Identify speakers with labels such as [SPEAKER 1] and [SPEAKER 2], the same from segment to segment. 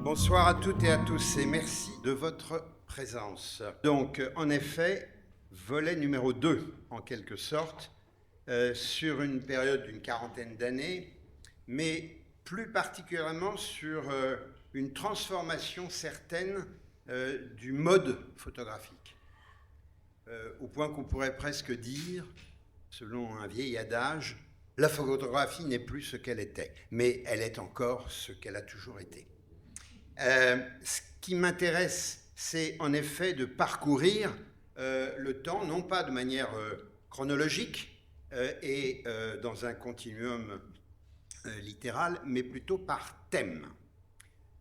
[SPEAKER 1] Bonsoir à toutes et à tous et merci de votre présence. Donc, en effet, volet numéro 2, en quelque sorte, sur une période d'une quarantaine d'années, mais plus particulièrement sur une transformation certaine du mode photographique. Au point qu'on pourrait presque dire, selon un vieil adage, la photographie n'est plus ce qu'elle était, mais elle est encore ce qu'elle a toujours été. Ce qui m'intéresse, c'est en effet de parcourir le temps, non pas de manière chronologique et dans un continuum littéral, mais plutôt par thème.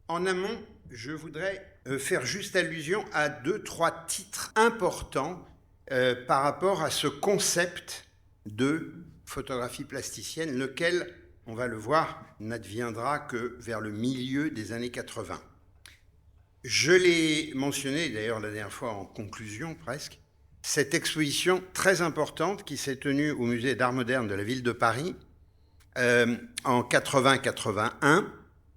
[SPEAKER 1] En amont, je voudrais faire juste allusion à 2-3 titres importants par rapport à ce concept de photographie plasticienne, lequel, on va le voir, n'adviendra que vers le milieu des années 80. Je l'ai mentionné d'ailleurs la dernière fois en conclusion presque, cette exposition très importante qui s'est tenue au musée d'art moderne de la ville de Paris en 80-81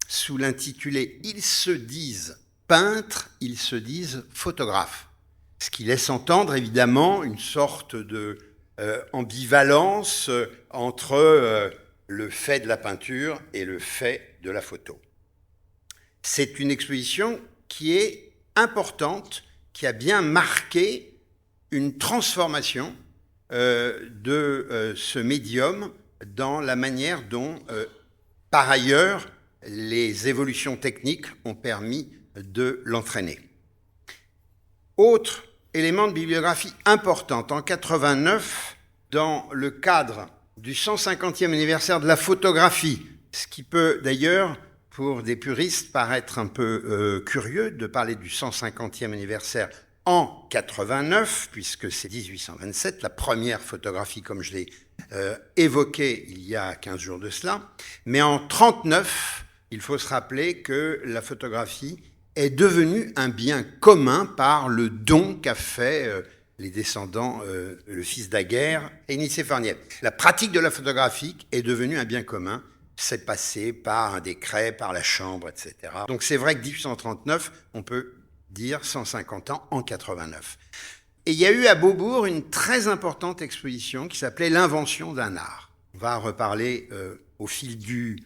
[SPEAKER 1] sous l'intitulé « Ils se disent peintres, ils se disent photographes ». Ce qui laisse entendre évidemment une sorte de ambivalence entre le fait de la peinture et le fait de la photo. C'est une exposition qui est importante, qui a bien marqué une transformation de ce médium dans la manière dont, par ailleurs, les évolutions techniques ont permis de l'entraîner. Autre élément de bibliographie importante, en 89, dans le cadre du 150e anniversaire de la photographie, ce qui peut d'ailleurs, pour des puristes, paraître un peu curieux de parler du 150e anniversaire en 89, puisque c'est 1827, la première photographie, comme je l'ai évoqué il y a 15 jours de cela. Mais en 39, il faut se rappeler que la photographie est devenue un bien commun par le don qu'a fait les descendants, le fils d'Aguerre et Nicéphore-Niépce. La pratique de la photographie est devenue un bien commun. C'est passé par un décret, par la Chambre, etc. Donc c'est vrai que 1839, on peut dire 150 ans en 89. Et il y a eu à Beaubourg une très importante exposition qui s'appelait l'invention d'un art. On va reparler au fil du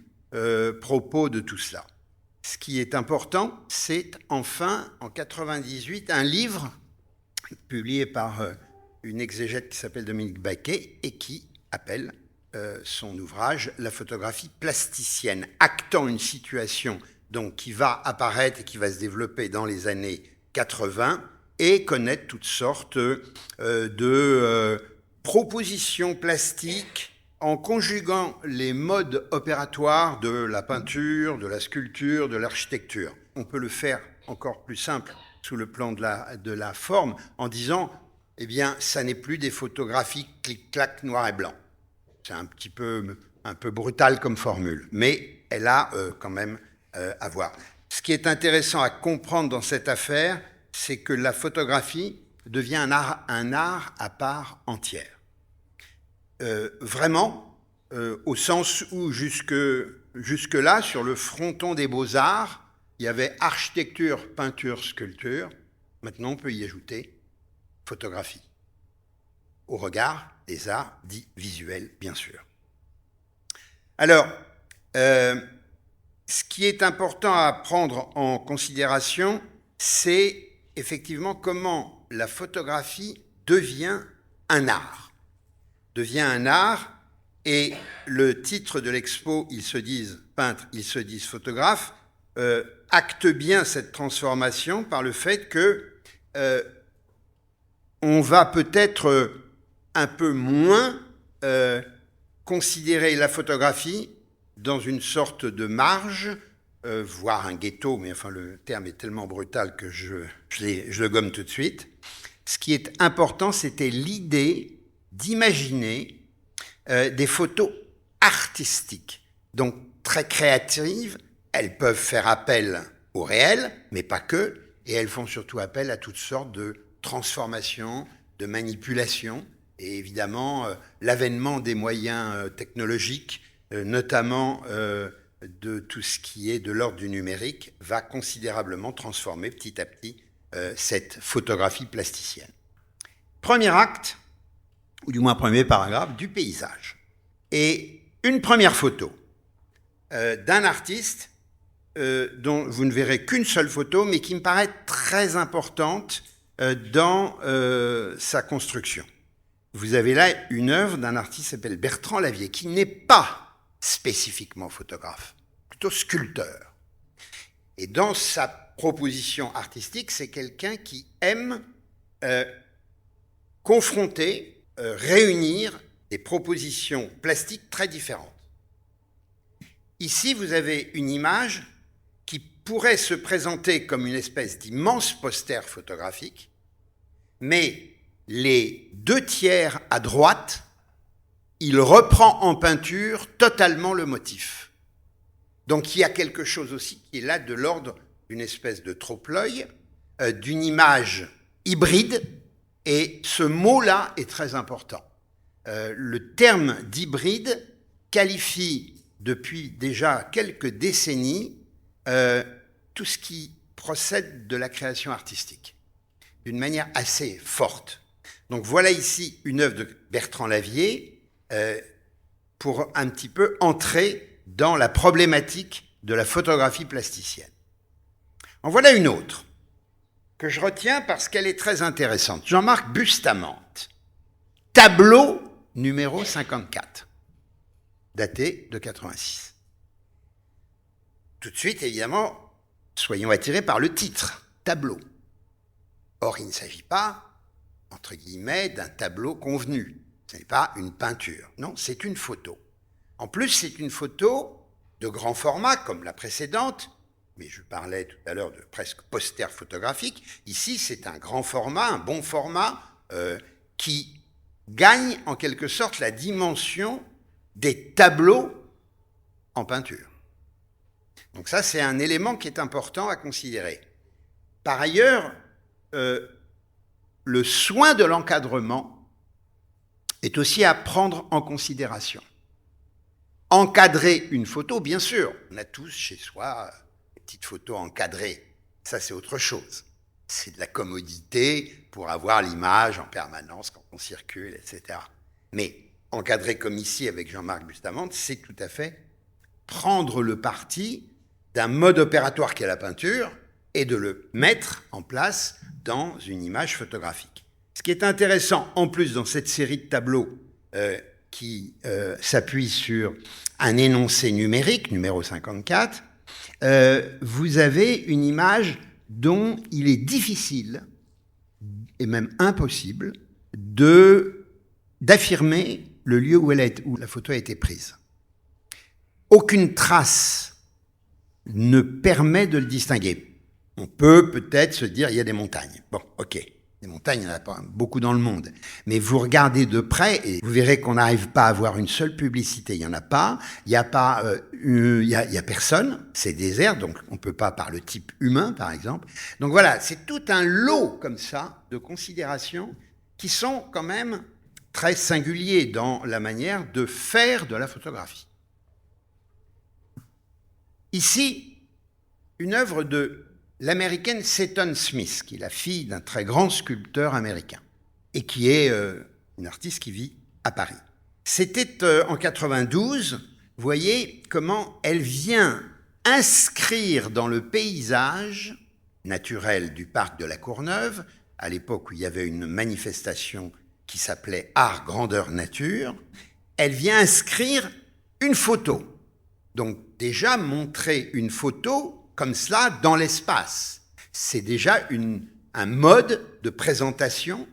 [SPEAKER 1] propos de tout cela. Ce qui est important, c'est enfin, en 98, un livre publié par une exégète qui s'appelle Dominique Baquet et qui appelle son ouvrage « La photographie plasticienne », actant une situation donc, qui va apparaître et qui va se développer dans les années 80 et connaître toutes sortes de propositions plastiques en conjuguant les modes opératoires de la peinture, de la sculpture, de l'architecture. On peut le faire encore plus simple sous le plan de la forme en disant, eh bien, ça n'est plus des photographies clic-clac noir et blanc. C'est un peu brutal comme formule, mais elle a quand même à voir. Ce qui est intéressant à comprendre dans cette affaire, c'est que la photographie devient un art à part entière. Vraiment, au sens où jusque-là, sur le fronton des beaux-arts, il y avait architecture, peinture, sculpture. Maintenant, on peut y ajouter photographie, au regard des arts dits visuels, bien sûr. Alors, ce qui est important à prendre en considération, c'est effectivement comment la photographie devient un art. Devient un art, et le titre de l'expo « Ils se disent peintres, ils se disent photographes » acte bien cette transformation par le fait que on va peut-être un peu moins considérer la photographie dans une sorte de marge, voire un ghetto, mais enfin le terme est tellement brutal que je le gomme tout de suite. Ce qui est important, c'était l'idée d'imaginer des photos artistiques, donc très créatives. Elles peuvent faire appel au réel, mais pas que, et elles font surtout appel à toutes sortes de transformations, de manipulations, et évidemment l'avènement des moyens technologiques, notamment de tout ce qui est de l'ordre du numérique va considérablement transformer petit à petit cette photographie plasticienne. Premier acte, ou du moins premier paragraphe, du paysage. Et une première photo d'un artiste dont vous ne verrez qu'une seule photo, mais qui me paraît très importante dans sa construction. Vous avez là une œuvre d'un artiste qui s'appelle Bertrand Lavier, qui n'est pas spécifiquement photographe, plutôt sculpteur. Et dans sa proposition artistique, c'est quelqu'un qui aime confronter, réunir des propositions plastiques très différentes. Ici, vous avez une image qui pourrait se présenter comme une espèce d'immense poster photographique, mais les 2/3 à droite, il reprend en peinture totalement le motif. Donc il y a quelque chose aussi qui est là de l'ordre d'une espèce de trompe-l'œil, d'une image hybride, et ce mot-là est très important. Le terme d'hybride qualifie depuis déjà quelques décennies tout ce qui procède de la création artistique, d'une manière assez forte. Donc voilà ici une œuvre de Bertrand Lavier pour un petit peu entrer dans la problématique de la photographie plasticienne. En voilà une autre que je retiens parce qu'elle est très intéressante. Jean-Marc Bustamante, tableau numéro 54, daté de 86. Tout de suite, évidemment, soyons attirés par le titre, tableau. Or, il ne s'agit pas, entre guillemets, d'un tableau convenu. Ce n'est pas une peinture. Non, c'est une photo. En plus, c'est une photo de grand format, comme la précédente, mais je parlais tout à l'heure de presque poster photographique. Ici, c'est un grand format, un bon format, qui gagne en quelque sorte la dimension des tableaux en peinture. Donc ça, c'est un élément qui est important à considérer. Par ailleurs, le soin de l'encadrement est aussi à prendre en considération. Encadrer une photo, bien sûr, on a tous chez soi des petites photos encadrées. Ça, c'est autre chose. C'est de la commodité pour avoir l'image en permanence quand on circule, etc. Mais encadrer comme ici avec Jean-Marc Bustamante, c'est tout à fait prendre le parti d'un mode opératoire qu'est la peinture et de le mettre en place dans une image photographique. Ce qui est intéressant, en plus, dans cette série de tableaux qui s'appuie sur un énoncé numérique, numéro 54, vous avez une image dont il est difficile, et même impossible, d'affirmer le lieu où la photo a été prise. Aucune trace ne permet de le distinguer. On peut peut-être se dire, il y a des montagnes. Bon, ok, des montagnes, il n'y en a pas beaucoup dans le monde. Mais vous regardez de près et vous verrez qu'on n'arrive pas à avoir une seule publicité. Il n'y en a pas. Il n'y a pas, il y a personne. C'est désert, donc on ne peut pas par le type humain, par exemple. Donc voilà, c'est tout un lot comme ça de considérations qui sont quand même très singuliers dans la manière de faire de la photographie. Ici, une œuvre de l'américaine Seton Smith, qui est la fille d'un très grand sculpteur américain, et qui est une artiste qui vit à Paris. C'était en 92, vous voyez comment elle vient inscrire dans le paysage naturel du parc de la Courneuve, à l'époque où il y avait une manifestation qui s'appelait Art Grandeur Nature, elle vient inscrire une photo. Donc déjà montrer une photo comme cela dans l'espace, c'est déjà un mode de présentation,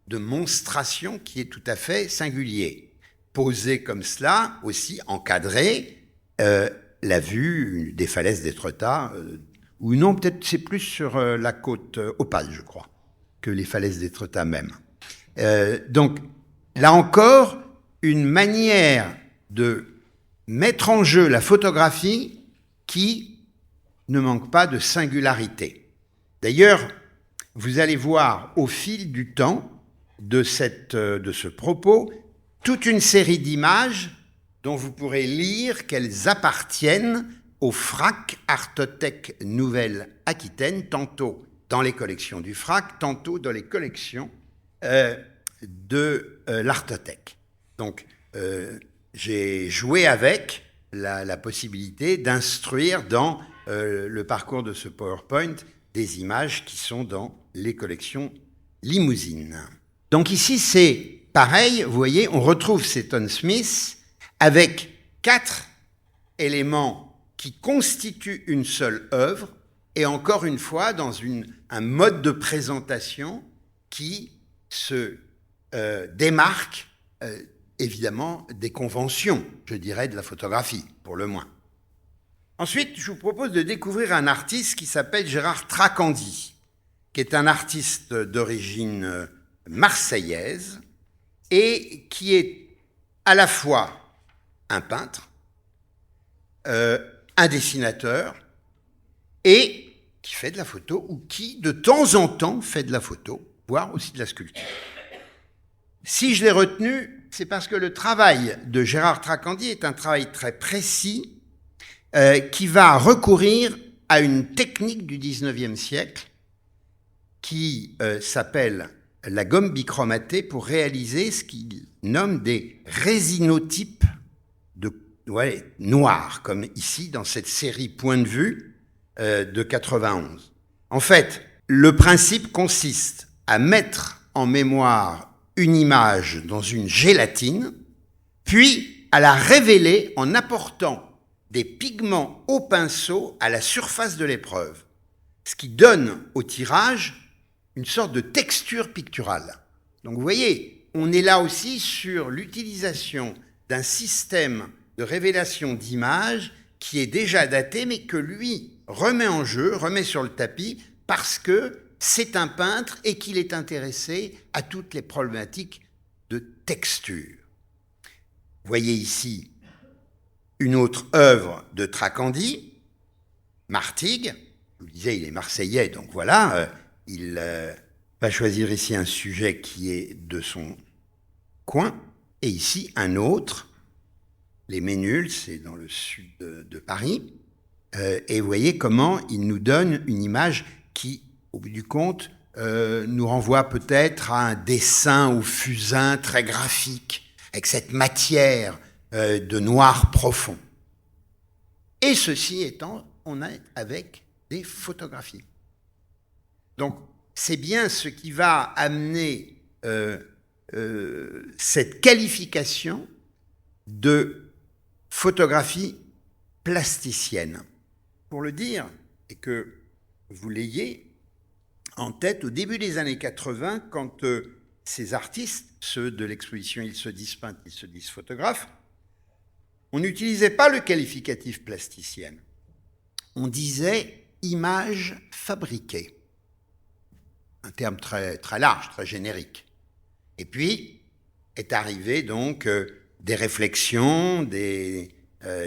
[SPEAKER 1] de monstration qui est tout à fait singulier. Posé comme cela, aussi encadré, la vue des falaises d'Étretat, ou non, peut-être c'est plus sur la côte Opale, je crois, que les falaises d'Étretat même. Donc, là encore, une manière de mettre en jeu la photographie qui ne manque pas de singularité. D'ailleurs, vous allez voir au fil du temps de ce propos toute une série d'images dont vous pourrez lire qu'elles appartiennent au FRAC Artothèque Nouvelle-Aquitaine, tantôt dans les collections du FRAC, tantôt dans les collections de l'Artothèque. Donc, j'ai joué avec la possibilité d'instruire dans le parcours de ce PowerPoint des images qui sont dans les collections Limousine. Donc ici, c'est pareil, vous voyez, on retrouve Seton Smith avec 4 éléments qui constituent une seule œuvre, et encore une fois, dans un mode de présentation qui se démarque évidemment des conventions, je dirais, de la photographie, pour le moins. Ensuite, je vous propose de découvrir un artiste qui s'appelle Gérard Tracandi, qui est un artiste d'origine marseillaise et qui est à la fois un peintre, un dessinateur et qui fait de la photo ou qui, de temps en temps, fait de la photo, voire aussi de la sculpture. Si je l'ai retenu, c'est parce que le travail de Gérard Tracandi est un travail très précis qui va recourir à une technique du XIXe siècle qui s'appelle la gomme bichromatée pour réaliser ce qu'il nomme des résinotypes noirs, comme ici dans cette série Point de vue de 91. En fait, le principe consiste à mettre en mémoire une image dans une gélatine, puis à la révéler en apportant des pigments au pinceau à la surface de l'épreuve, ce qui donne au tirage une sorte de texture picturale. Donc vous voyez, on est là aussi sur l'utilisation d'un système de révélation d'images qui est déjà daté, mais que lui remet en jeu, remet sur le tapis, parce que c'est un peintre et qu'il est intéressé à toutes les problématiques de texture. Vous voyez ici une autre œuvre de Tracandi, Martigues. Je vous disais, il est marseillais, donc voilà, il va choisir ici un sujet qui est de son coin, et ici un autre, les Ménules, c'est dans le sud de Paris, et vous voyez comment il nous donne une image qui, au bout du compte, nous renvoie peut-être à un dessin au fusain très graphique, avec cette matière de noir profond. Et ceci étant, on est avec des photographies. Donc, c'est bien ce qui va amener cette qualification de photographie plasticienne. Pour le dire, et que vous l'ayez en tête, au début des années 80, quand ces artistes, ceux de l'exposition Ils se disent peintres, ils se disent photographes, on n'utilisait pas le qualificatif plasticienne. On disait image fabriquée. Un terme très, très large, très générique. Et puis, est arrivé donc des réflexions, des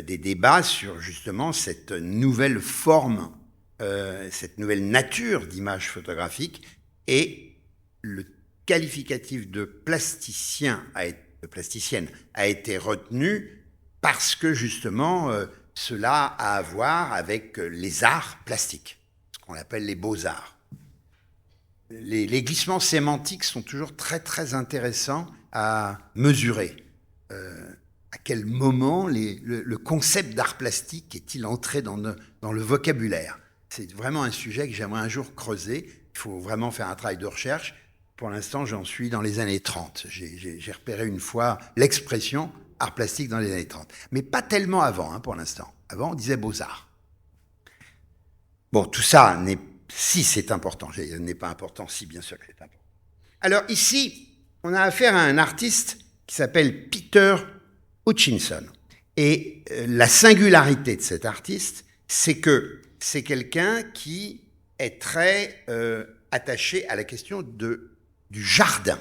[SPEAKER 1] débats sur justement cette nouvelle forme, cette nouvelle nature d'image photographique, et le qualificatif de plasticienne a été retenu parce que justement cela a à voir avec les arts plastiques, ce qu'on appelle les beaux-arts. Les glissements sémantiques sont toujours très très intéressants à mesurer. À quel moment le concept d'art plastique est-il entré dans le vocabulaire? C'est vraiment un sujet que j'aimerais un jour creuser. Il faut vraiment faire un travail de recherche. Pour l'instant, j'en suis dans les années 30. J'ai repéré une fois l'expression art plastique dans les années 30. Mais pas tellement avant, pour l'instant. Avant, on disait beaux-arts. Bon, tout ça, si c'est important, n'est pas important, si bien sûr que c'est important. Alors ici, on a affaire à un artiste qui s'appelle Peter Hutchinson. Et la singularité de cet artiste, c'est que c'est quelqu'un qui est très attaché à la question du jardin.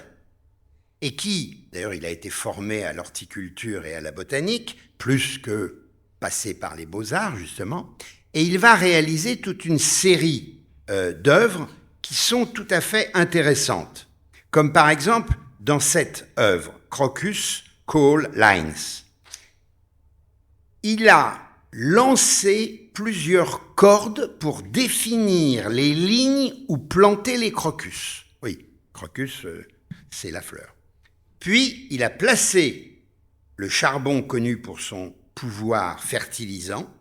[SPEAKER 1] Et qui, d'ailleurs, il a été formé à l'horticulture et à la botanique, plus que passé par les beaux-arts, justement. Et il va réaliser toute une série d'œuvres qui sont tout à fait intéressantes. Comme par exemple, dans cette œuvre, Crocus Coal Lines. il a lancé plusieurs cordes pour définir les lignes où planter les crocus. Oui, crocus, c'est la fleur. Puis, il a placé le charbon connu pour son pouvoir fertilisant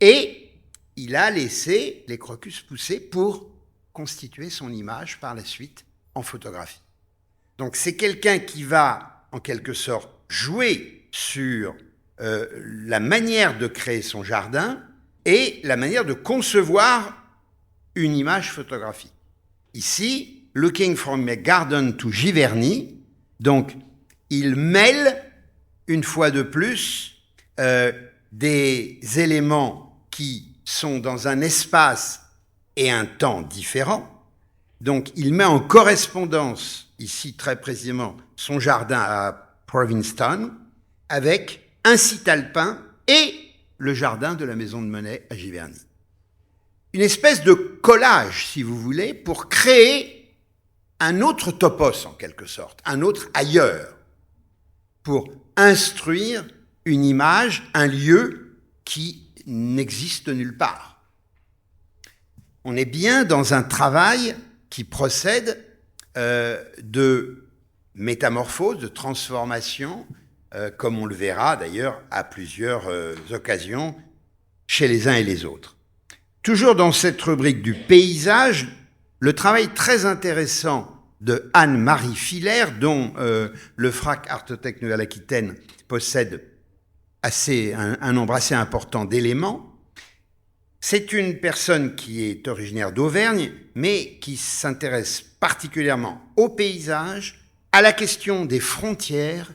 [SPEAKER 1] et il a laissé les crocus pousser pour constituer son image par la suite en photographie. Donc, c'est quelqu'un qui va, en quelque sorte, jouer sur la manière de créer son jardin et la manière de concevoir une image photographique. Ici, Looking from a Garden to Giverny, donc il mêle une fois de plus des éléments qui sont dans un espace et un temps différents. Donc il met en correspondance, ici très précisément, son jardin à Provincetown avec un site alpin et le jardin de la Maison de Monnaie à Giverny. Une espèce de collage, si vous voulez, pour créer un autre topos, en quelque sorte, un autre ailleurs, pour instruire une image, un lieu qui n'existe nulle part. On est bien dans un travail qui procède de métamorphose, de transformation, comme on le verra d'ailleurs à plusieurs occasions chez les uns et les autres. Toujours dans cette rubrique du paysage, le travail très intéressant de Anne-Marie Filaire, dont le FRAC Artothèque Nouvelle-Aquitaine possède un nombre assez important d'éléments. C'est une personne qui est originaire d'Auvergne, mais qui s'intéresse particulièrement au paysage, à la question des frontières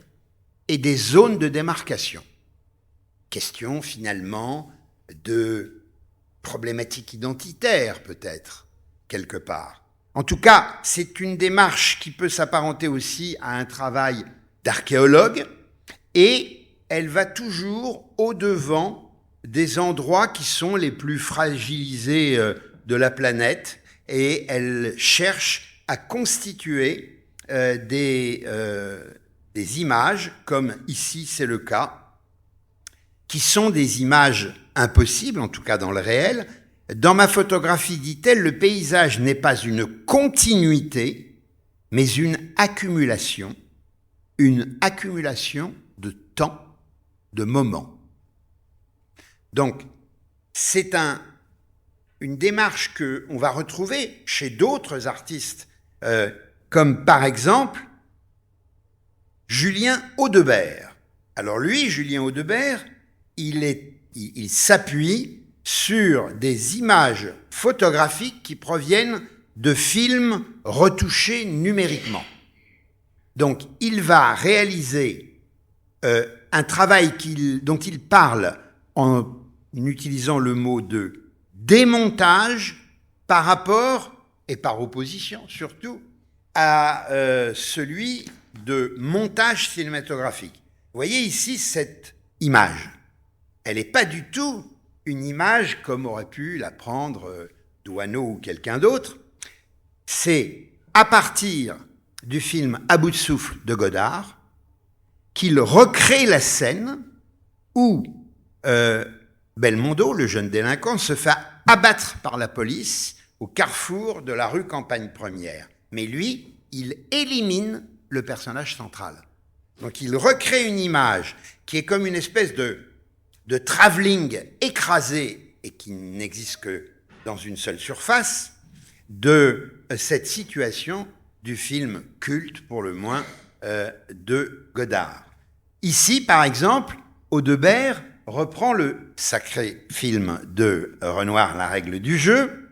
[SPEAKER 1] et des zones de démarcation. Question finalement de problématiques identitaires peut-être, quelque part. En tout cas, c'est une démarche qui peut s'apparenter aussi à un travail d'archéologue et elle va toujours au-devant des endroits qui sont les plus fragilisés de la planète et elle cherche à constituer des images, comme ici c'est le cas, qui sont des images impossibles, en tout cas dans le réel. Dans ma photographie, dit-elle, le paysage n'est pas une continuité, mais une accumulation de temps, de moments. Donc, c'est une démarche qu'on va retrouver chez d'autres artistes, comme par exemple Julien Audebert. Alors lui, Julien Audebert, il s'appuie sur des images photographiques qui proviennent de films retouchés numériquement. Donc, il va réaliser un travail dont il parle en utilisant le mot de démontage par rapport, et par opposition surtout, à celui de montage cinématographique. Vous voyez ici cette image. Elle n'est pas du tout une image comme aurait pu la prendre Douaneau ou quelqu'un d'autre. C'est à partir du film À bout de souffle de Godard qu'il recrée la scène où Belmondo, le jeune délinquant, se fait abattre par la police au carrefour de la rue Campagne Première. Mais lui, il élimine le personnage central. Donc il recrée une image qui est comme une espèce de travelling écrasé et qui n'existe que dans une seule surface de cette situation du film culte, pour le moins, de Godard. Ici, par exemple, Audebert reprend le sacré film de Renoir, La règle du jeu,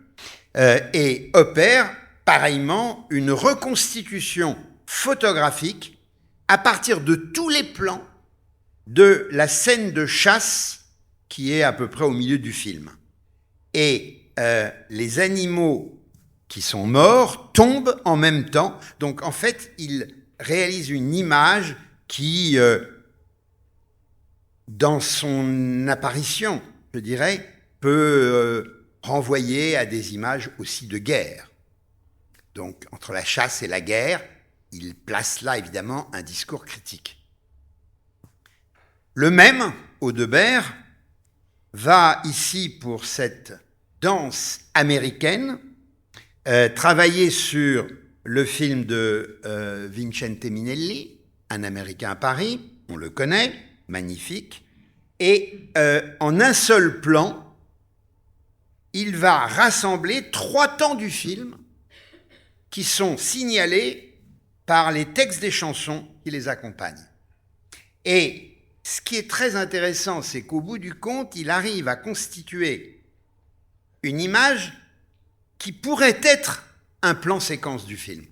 [SPEAKER 1] et opère pareillement une reconstitution photographique à partir de tous les plans de la scène de chasse qui est à peu près au milieu du film. Et les animaux qui sont morts tombent en même temps. Donc en fait, il réalise une image qui, dans son apparition, je dirais, peut renvoyer à des images aussi de guerre. Donc entre la chasse et la guerre, il place là évidemment un discours critique. Le même, Audebert va ici, pour cette danse américaine, travailler sur le film de Vincente Minnelli, Un Américain à Paris, on le connaît, magnifique, et en un seul plan, il va rassembler 3 temps du film qui sont signalés par les textes des chansons qui les accompagnent. Et ce qui est très intéressant, c'est qu'au bout du compte, il arrive à constituer une image qui pourrait être un plan séquence du film.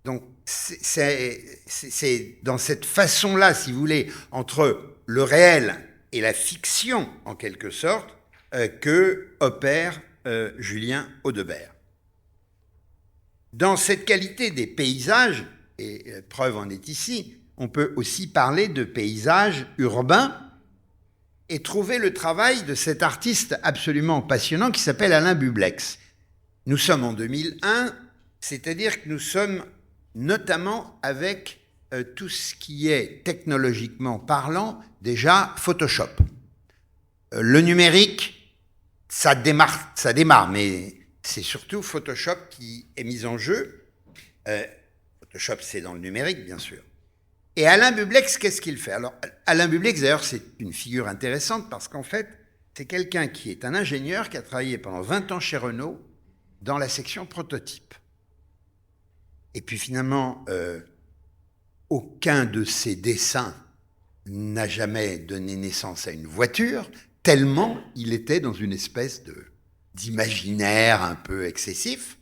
[SPEAKER 1] Donc, c'est dans cette façon-là, si vous voulez, entre le réel et la fiction, en quelque sorte, que opère Julien Audebert. Dans cette qualité des paysages, et preuve en est ici, on peut aussi parler de paysages urbains et trouver le travail de cet artiste absolument passionnant qui s'appelle Alain Bublex. Nous sommes en 2001, c'est-à-dire que nous sommes notamment avec tout ce qui est technologiquement parlant, déjà Photoshop. Le numérique, ça démarre, mais c'est surtout Photoshop qui est mis en jeu. Photoshop, c'est dans le numérique, bien sûr. Et Alain Bublex, qu'est-ce qu'il fait? Alors, Alain Bublex, d'ailleurs, c'est une figure intéressante parce qu'en fait, c'est quelqu'un qui est un ingénieur qui a travaillé pendant 20 ans chez Renault dans la section prototype. Et puis finalement, aucun de ses dessins n'a jamais donné naissance à une voiture, tellement il était dans une espèce d'imaginaire un peu excessif,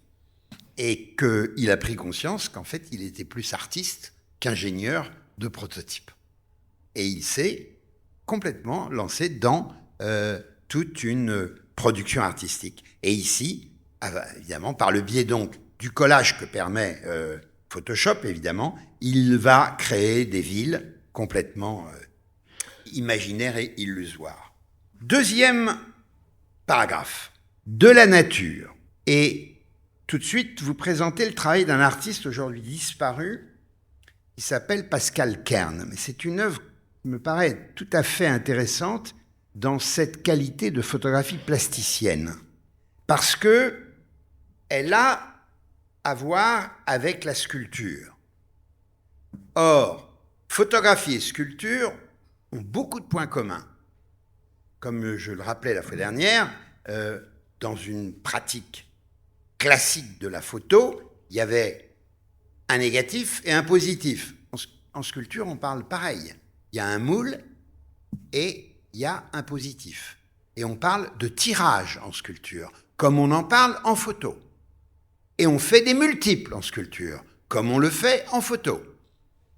[SPEAKER 1] et qu'il a pris conscience qu'en fait, il était plus artiste qu'ingénieur de prototype. Et il s'est complètement lancé dans toute une production artistique. Et ici, évidemment, par le biais donc du collage que permet Photoshop, évidemment, il va créer des villes complètement imaginaires et illusoires. Deuxième paragraphe, de la nature. Et tout de suite, vous présentez le travail d'un artiste aujourd'hui disparu qui s'appelle Pascal Kern. Mais c'est une œuvre qui me paraît tout à fait intéressante dans cette qualité de photographie plasticienne. Parce qu'elle a à voir avec la sculpture. Or, photographie et sculpture ont beaucoup de points communs. Comme je le rappelais la fois dernière, dans une pratique classique de la photo, il y avait un négatif et un positif. En sculpture, on parle pareil. Il y a un moule et il y a un positif. Et on parle de tirage en sculpture, comme on en parle en photo. Et on fait des multiples en sculpture, comme on le fait en photo.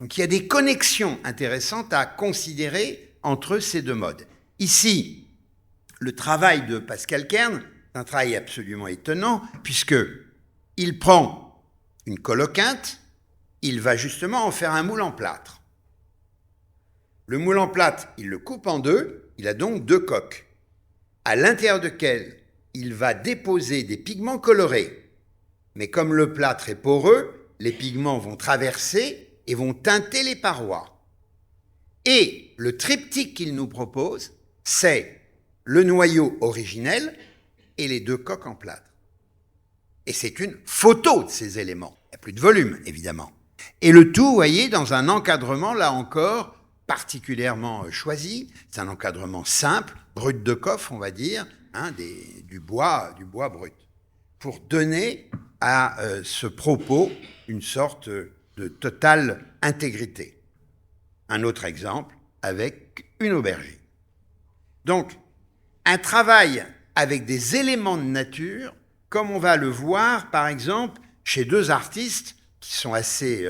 [SPEAKER 1] Donc il y a des connexions intéressantes à considérer entre ces deux modes. Ici, le travail de Pascal Kern est un travail absolument étonnant, puisqu'il prend une coloquinte, il va justement en faire un moule en plâtre. Le moule en plâtre, il le coupe en deux, il a donc 2 coques, à l'intérieur desquelles il va déposer des pigments colorés. Mais comme le plâtre est poreux, les pigments vont traverser et vont teinter les parois. Et le triptyque qu'il nous propose, c'est le noyau originel et les 2 coques en plâtre. Et c'est une photo de ces éléments. Il n'y a plus de volume, évidemment. Et le tout, vous voyez, dans un encadrement, là encore, particulièrement choisi. C'est un encadrement simple, brut de coffre, on va dire, du bois brut, pour donner à ce propos une sorte de totale intégrité. Un autre exemple avec une aubergine. Donc, un travail avec des éléments de nature, comme on va le voir, par exemple, chez 2 artistes qui sont assez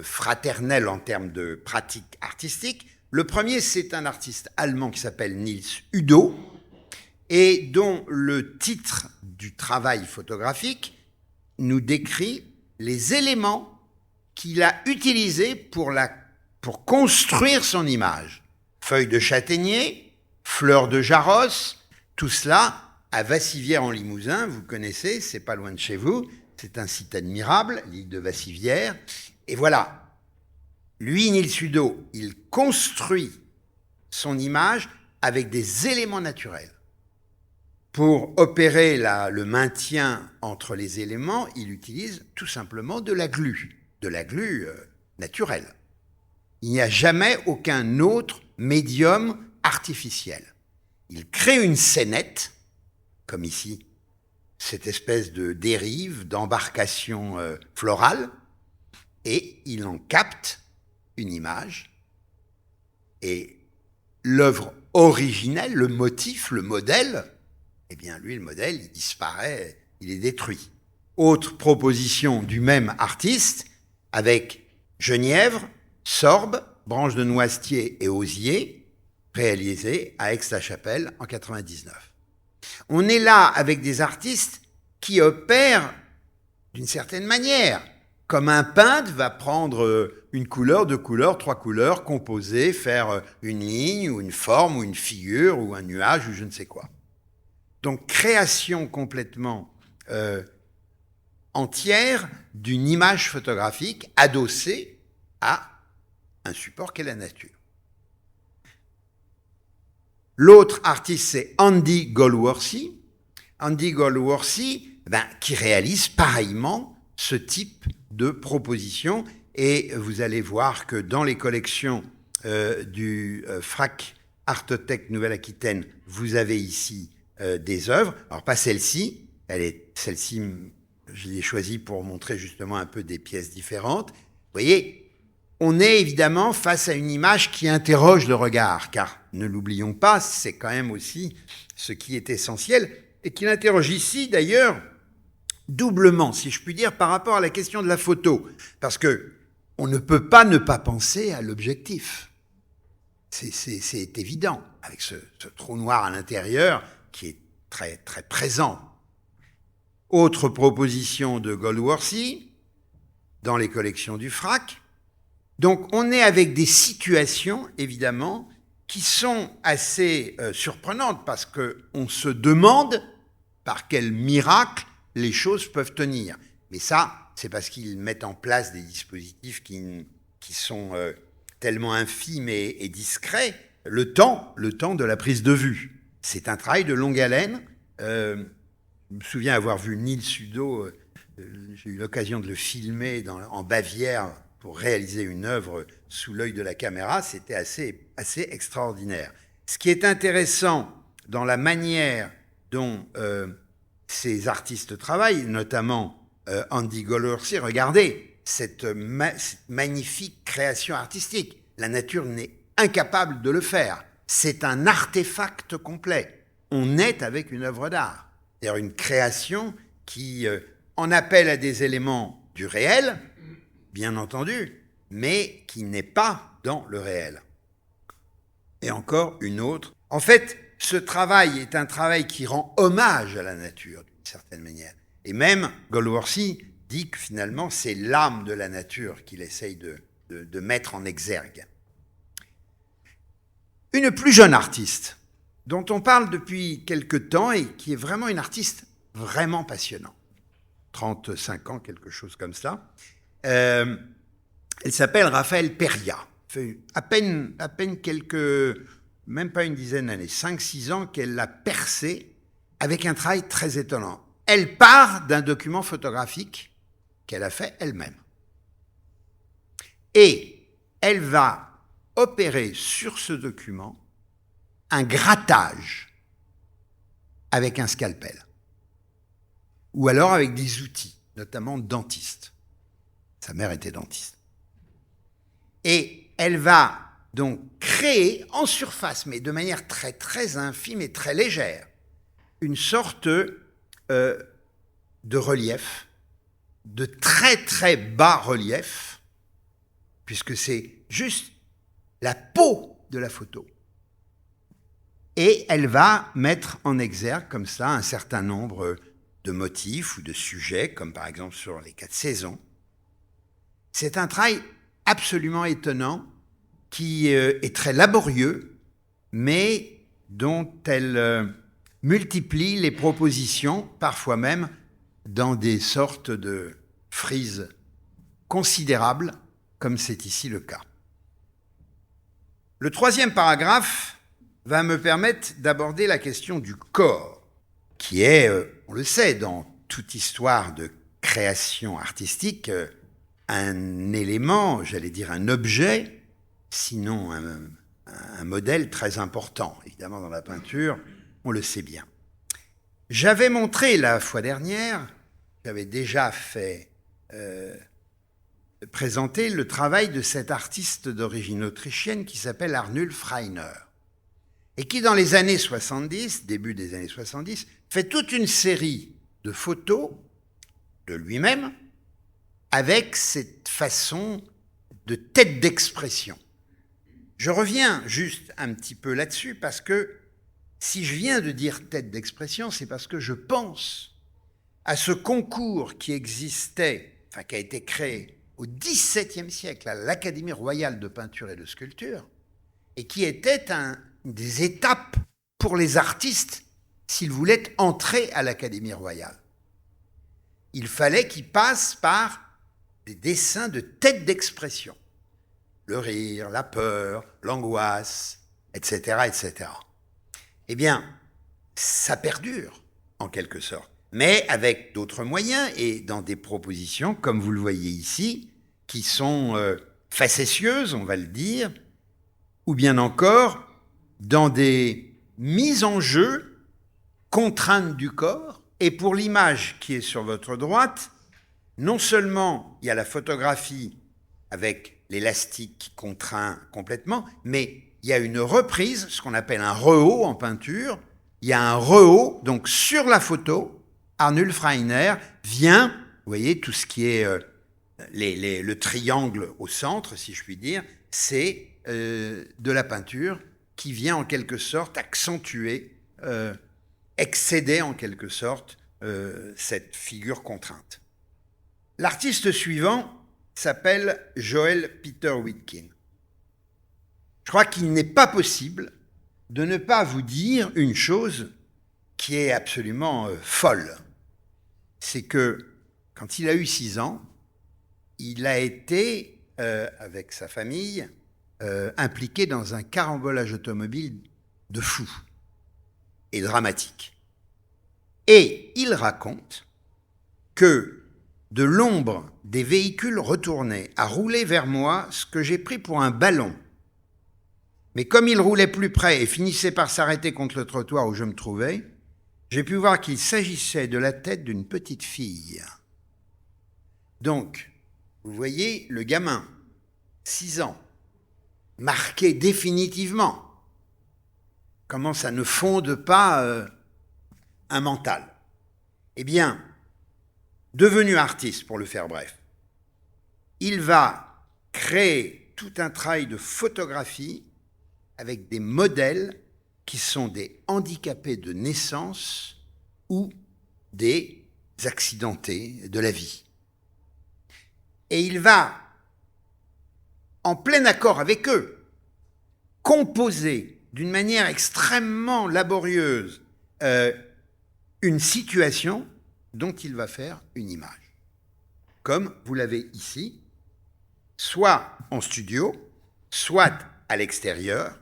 [SPEAKER 1] fraternels en termes de pratique artistique. Le premier, c'est un artiste allemand qui s'appelle Nils Udo, et dont le titre du travail photographique nous décrit les éléments qu'il a utilisés pour construire son image. Feuilles de châtaignier, fleurs de jarros, tout cela à Vassivière en Limousin, vous connaissez, c'est pas loin de chez vous, c'est un site admirable, l'île de Vassivière. Et voilà, lui, Nils Udo, il construit son image avec des éléments naturels. Pour opérer le maintien entre les éléments, il utilise tout simplement de la glu naturelle. Il n'y a jamais aucun autre médium artificiel. Il crée une scénette, comme ici, cette espèce de dérive, d'embarcation florale, et il en capte une image, et l'œuvre originelle, le motif, le modèle, eh bien lui, le modèle, il disparaît, il est détruit. Autre proposition du même artiste, avec genièvre, sorbe, branche de noisetier et osier, réalisé à Aix-la-Chapelle en 1999. On est là avec des artistes qui opèrent d'une certaine manière, comme un peintre va prendre une couleur, deux couleurs, trois couleurs, composer, faire une ligne ou une forme ou une figure ou un nuage ou je ne sais quoi. Donc création complètement entière d'une image photographique adossée à un support qu'est la nature. L'autre artiste, c'est Andy Goldsworthy. Andy Goldsworthy, qui réalise pareillement ce type de proposition. Et vous allez voir que dans les collections du FRAC Artothèque Nouvelle-Aquitaine, vous avez ici des œuvres. Alors pas celle-ci, celle-ci, je l'ai choisie pour montrer justement un peu des pièces différentes. Vous voyez, on est évidemment face à une image qui interroge le regard, car ne l'oublions pas, c'est quand même aussi ce qui est essentiel, et qui l'interroge ici d'ailleurs doublement, si je puis dire, par rapport à la question de la photo, parce que on ne peut pas ne pas penser à l'objectif. C'est évident, avec ce trou noir à l'intérieur qui est très, très présent. Autre proposition de Goldsworthy, dans les collections du FRAC. Donc on est avec des situations, évidemment, qui sont assez surprenantes, parce qu'on se demande par quel miracle les choses peuvent tenir. Mais ça, c'est parce qu'ils mettent en place des dispositifs qui sont tellement infimes et discrets. Le temps de la prise de vue. C'est un travail de longue haleine. Je me souviens avoir vu Nils Sudo, j'ai eu l'occasion de le filmer en Bavière pour réaliser une œuvre sous l'œil de la caméra. C'était assez extraordinaire. Ce qui est intéressant dans la manière dont ces artistes travaillent, notamment Andy Goldsworthy, regardez cette magnifique création artistique. La nature n'est incapable de le faire. C'est un artefact complet. On est avec une œuvre d'art. C'est-à-dire une création qui en appelle à des éléments du réel, bien entendu, mais qui n'est pas dans le réel. Et encore une autre. En fait, ce travail est un travail qui rend hommage à la nature, d'une certaine manière. Et même, Goldsworthy dit que finalement, c'est l'âme de la nature qu'il essaye de mettre en exergue. Une plus jeune artiste, dont on parle depuis quelque temps et qui est vraiment une artiste vraiment passionnante. 35 ans, quelque chose comme ça. Elle s'appelle Raphaël Péria. Ça fait à peine même pas une dizaine d'années, 5-6 ans qu'elle l'a percé avec un travail très étonnant. Elle part d'un document photographique qu'elle a fait elle-même. Et elle va opérer sur ce document un grattage avec un scalpel. Ou alors avec des outils, notamment dentistes. Sa mère était dentiste. Et elle va donc créer en surface, mais de manière très très infime et très légère, une sorte de relief, de très très bas relief, puisque c'est juste la peau de la photo. Et elle va mettre en exergue comme ça un certain nombre de motifs ou de sujets, comme par exemple sur les 4 saisons. C'est un travail absolument étonnant qui est très laborieux, mais dont elle multiplie les propositions, parfois même dans des sortes de frises considérables, comme c'est ici le cas. Le troisième paragraphe va me permettre d'aborder la question du corps, qui est, on le sait, dans toute histoire de création artistique, un élément, j'allais dire un objet, sinon un modèle très important. Évidemment, dans la peinture, on le sait bien. J'avais montré la fois dernière, j'avais déjà fait présenter le travail de cet artiste d'origine autrichienne qui s'appelle Arnulf Rainer, et qui, dans les années 70, début des années 70, fait toute une série de photos de lui-même avec cette façon de tête d'expression. Je reviens juste un petit peu là-dessus parce que si je viens de dire tête d'expression, c'est parce que je pense à ce concours qui existait, enfin qui a été créé au XVIIe siècle à l'Académie royale de peinture et de sculpture, et qui était des étapes pour les artistes s'ils voulaient entrer à l'Académie royale. Il fallait qu'ils passent par des dessins de tête d'expression. Le rire, la peur, l'angoisse, etc., etc. Eh bien, ça perdure, en quelque sorte, mais avec d'autres moyens et dans des propositions, comme vous le voyez ici, qui sont facétieuses, on va le dire, ou bien encore dans des mises en jeu contraintes du corps. Et pour l'image qui est sur votre droite, non seulement il y a la photographie avec l'élastique qui contraint complètement, mais il y a une reprise, ce qu'on appelle un rehaut en peinture. Il y a un rehaut, donc sur la photo, Arnulf Rainer vient, vous voyez, tout ce qui est le triangle au centre, si je puis dire, c'est de la peinture qui vient en quelque sorte accentuer, excéder en quelque sorte cette figure contrainte. L'artiste suivant s'appelle Joel Peter Witkin. Je crois qu'il n'est pas possible de ne pas vous dire une chose qui est absolument folle. C'est que quand il a eu 6 ans, il a été, avec sa famille, impliqué dans un carambolage automobile de fou et dramatique. Et il raconte que de l'ombre des véhicules retournés a roulé vers moi ce que j'ai pris pour un ballon. Mais comme il roulait plus près et finissait par s'arrêter contre le trottoir où je me trouvais, j'ai pu voir qu'il s'agissait de la tête d'une petite fille. Donc, vous voyez, le gamin, 6 ans, marqué définitivement, comment ça ne fonde pas un mental. Eh bien, devenu artiste, pour le faire bref, il va créer tout un travail de photographie avec des modèles qui sont des handicapés de naissance ou des accidentés de la vie. Et il va, en plein accord avec eux, composer d'une manière extrêmement laborieuse une situation dont il va faire une image. Comme vous l'avez ici, soit en studio, soit à l'extérieur.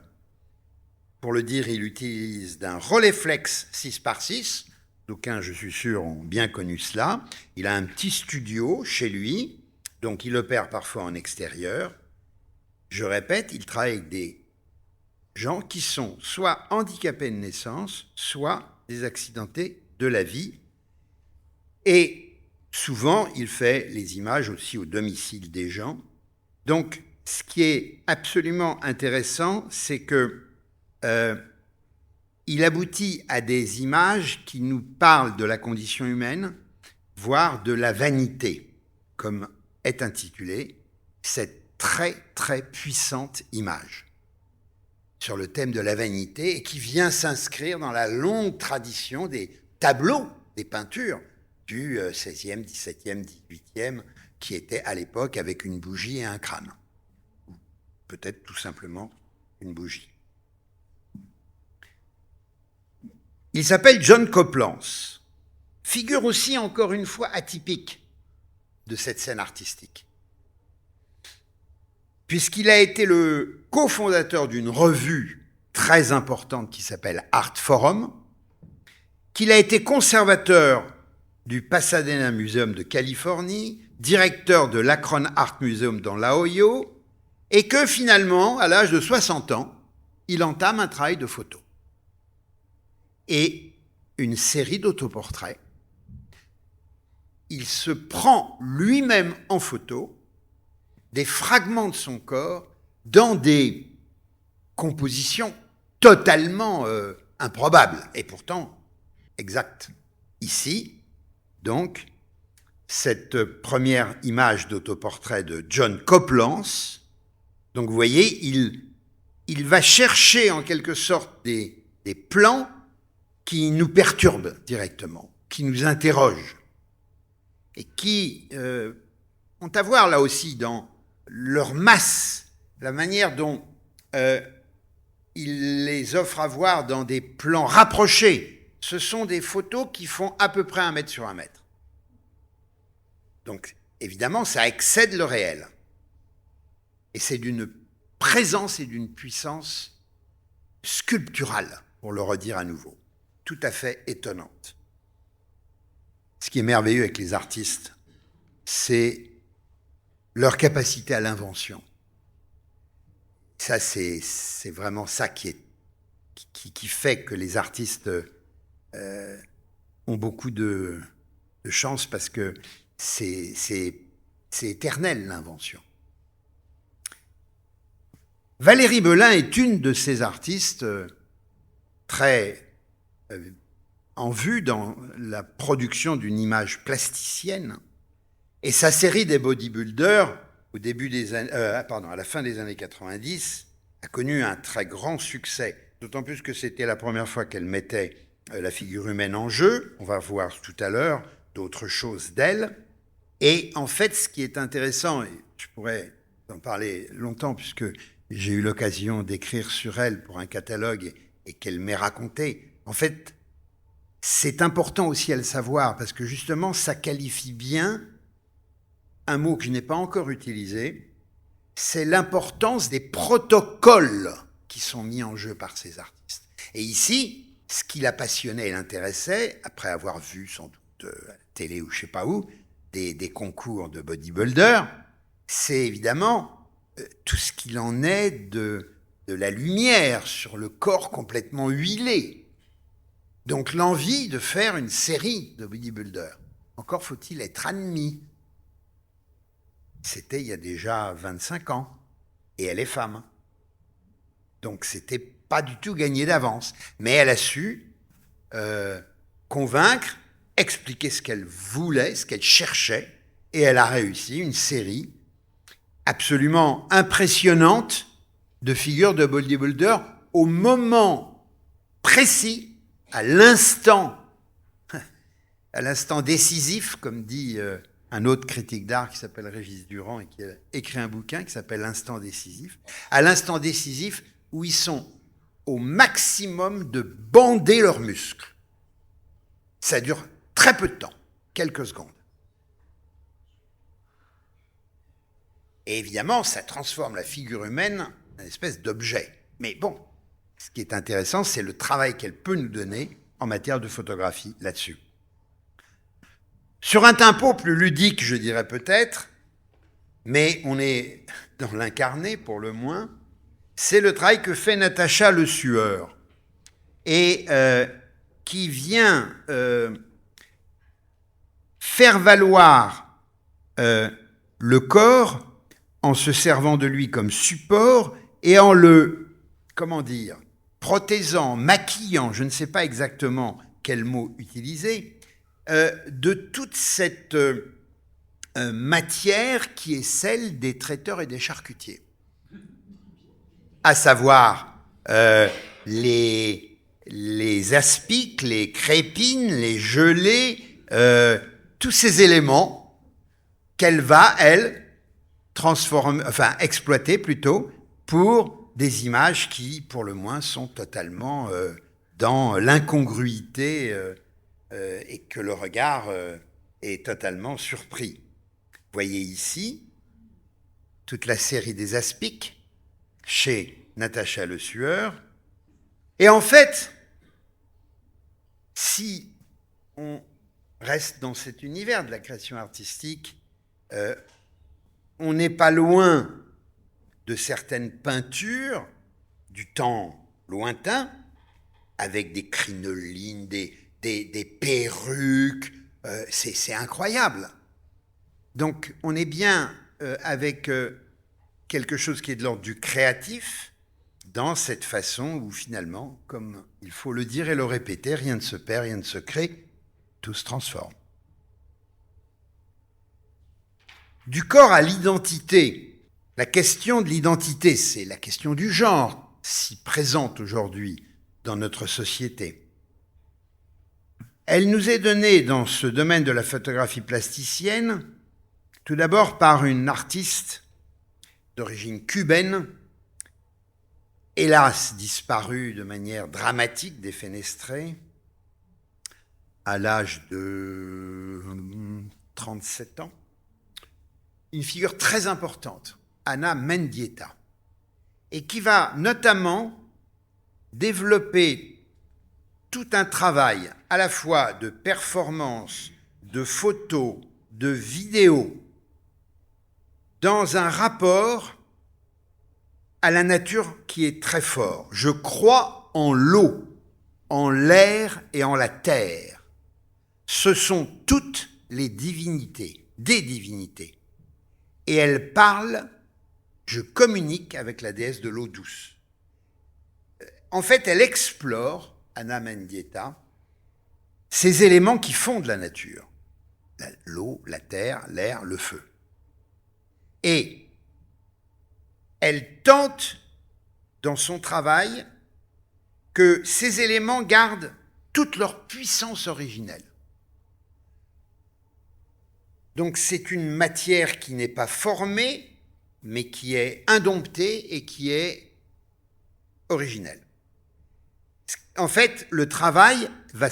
[SPEAKER 1] Pour le dire, il utilise d'un Rolleiflex 6x6. D'aucuns, je suis sûr, ont bien connu cela. Il a un petit studio chez lui, donc il opère parfois en extérieur. Je répète, il travaille avec des gens qui sont soit handicapés de naissance, soit des accidentés de la vie. Et souvent, il fait les images aussi au domicile des gens. Donc, ce qui est absolument intéressant, c'est que il aboutit à des images qui nous parlent de la condition humaine, voire de la vanité, comme est intitulée cette très très puissante image sur le thème de la vanité et qui vient s'inscrire dans la longue tradition des tableaux, des peintures du XVIe, XVIIe, XVIIIe, qui étaient à l'époque avec une bougie et un crâne. Ou peut-être tout simplement une bougie. Il s'appelle John Coplans, figure aussi encore une fois atypique de cette scène artistique. puisqu'il a été le cofondateur d'une revue très importante qui s'appelle Art Forum, qu'il a été conservateur du Pasadena Museum de Californie, directeur de l'Akron Art Museum dans l'Ohio, et que finalement, à l'âge de 60 ans, il entame un travail de photo. Et une série d'autoportraits. Il se prend lui-même en photo des fragments de son corps dans des compositions totalement improbables, et pourtant exactes. Ici, donc, cette première image d'autoportrait de John Coplance. Donc vous voyez, il va chercher en quelque sorte des plans qui nous perturbent directement, qui nous interrogent, et qui ont à voir là aussi dans leur masse, la manière dont il les offre à voir dans des plans rapprochés. Ce sont des photos qui font à peu près 1 mètre sur 1 mètre. Donc, évidemment, ça excède le réel. Et c'est d'une présence et d'une puissance sculpturale, pour le redire à nouveau, tout à fait étonnante. Ce qui est merveilleux avec les artistes, c'est leur capacité à l'invention. Ça, c'est vraiment ça qui fait que les artistes ont beaucoup de chance, parce que c'est éternel, l'invention. Valérie Belin est une de ces artistes très en vue dans la production d'une image plasticienne. Et sa série des bodybuilders, à la fin des années 90, a connu un très grand succès, d'autant plus que c'était la première fois qu'elle mettait la figure humaine en jeu. On va voir tout à l'heure d'autres choses d'elle. Et en fait, ce qui est intéressant, et je pourrais en parler longtemps puisque j'ai eu l'occasion d'écrire sur elle pour un catalogue et qu'elle m'ait raconté, en fait, c'est important aussi à le savoir, parce que justement, ça qualifie bien un mot que je n'ai pas encore utilisé, c'est l'importance des protocoles qui sont mis en jeu par ces artistes. Et ici, ce qui la passionnait et l'intéressait, après avoir vu sans doute à la télé ou je ne sais pas où, des concours de bodybuilders, c'est évidemment tout ce qu'il en est de la lumière sur le corps complètement huilé. Donc l'envie de faire une série de bodybuilders. Encore faut-il être admis. C'était il y a déjà 25 ans, et elle est femme. Donc c'était pas du tout gagné d'avance. Mais elle a su convaincre, expliquer ce qu'elle voulait, ce qu'elle cherchait, et elle a réussi une série absolument impressionnante de figures de bodybuilders au moment précis, à l'instant décisif, comme dit un autre critique d'art qui s'appelle Régis Durand et qui a écrit un bouquin qui s'appelle L'instant décisif, à l'instant décisif où ils sont au maximum de bander leurs muscles. Ça dure très peu de temps, quelques secondes. Et évidemment, ça transforme la figure humaine en une espèce d'objet. Mais bon, ce qui est intéressant, c'est le travail qu'elle peut nous donner en matière de photographie là-dessus. Sur un tempo plus ludique, je dirais peut-être, mais on est dans l'incarné pour le moins, c'est le travail que fait Natacha Le Sueur et qui vient faire valoir le corps en se servant de lui comme support et en le, prothésant, maquillant, je ne sais pas exactement quel mot utiliser, de toute cette matière qui est celle des traiteurs et des charcutiers. À savoir les aspics, les crépines, les gelées, tous ces éléments qu'elle va, elle, exploiter plutôt pour des images qui, pour le moins, sont totalement dans l'incongruité et que le regard est totalement surpris. Vous voyez ici toute la série des Aspics, chez Natacha Le Sueur. Et en fait, si on reste dans cet univers de la création artistique, on n'est pas loin de certaines peintures du temps lointain, avec des crinolines, des perruques, c'est incroyable. Donc on est bien avec quelque chose qui est de l'ordre du créatif, dans cette façon où finalement, comme il faut le dire et le répéter, rien ne se perd, rien ne se crée, tout se transforme. Du corps à l'identité, la question de l'identité, c'est la question du genre, si présente aujourd'hui dans notre société. Elle nous est donnée dans ce domaine de la photographie plasticienne, tout d'abord par une artiste d'origine cubaine, hélas disparue de manière dramatique, défenestrée, à l'âge de 37 ans. Une figure très importante, Ana Mendieta, et qui va notamment développer tout un travail à la fois de performance, de photos, de vidéos, dans un rapport à la nature qui est très fort. Je crois en l'eau, en l'air et en la terre. Ce sont toutes les divinités, des divinités. Et elle parle, je communique avec la déesse de l'eau douce. En fait, elle explore, Ana Mendieta, ces éléments qui fondent la nature. L'eau, la terre, l'air, le feu. Et elle tente, dans son travail, que ces éléments gardent toute leur puissance originelle. Donc c'est une matière qui n'est pas formée, mais qui est indomptée et qui est originelle. En fait, le travail va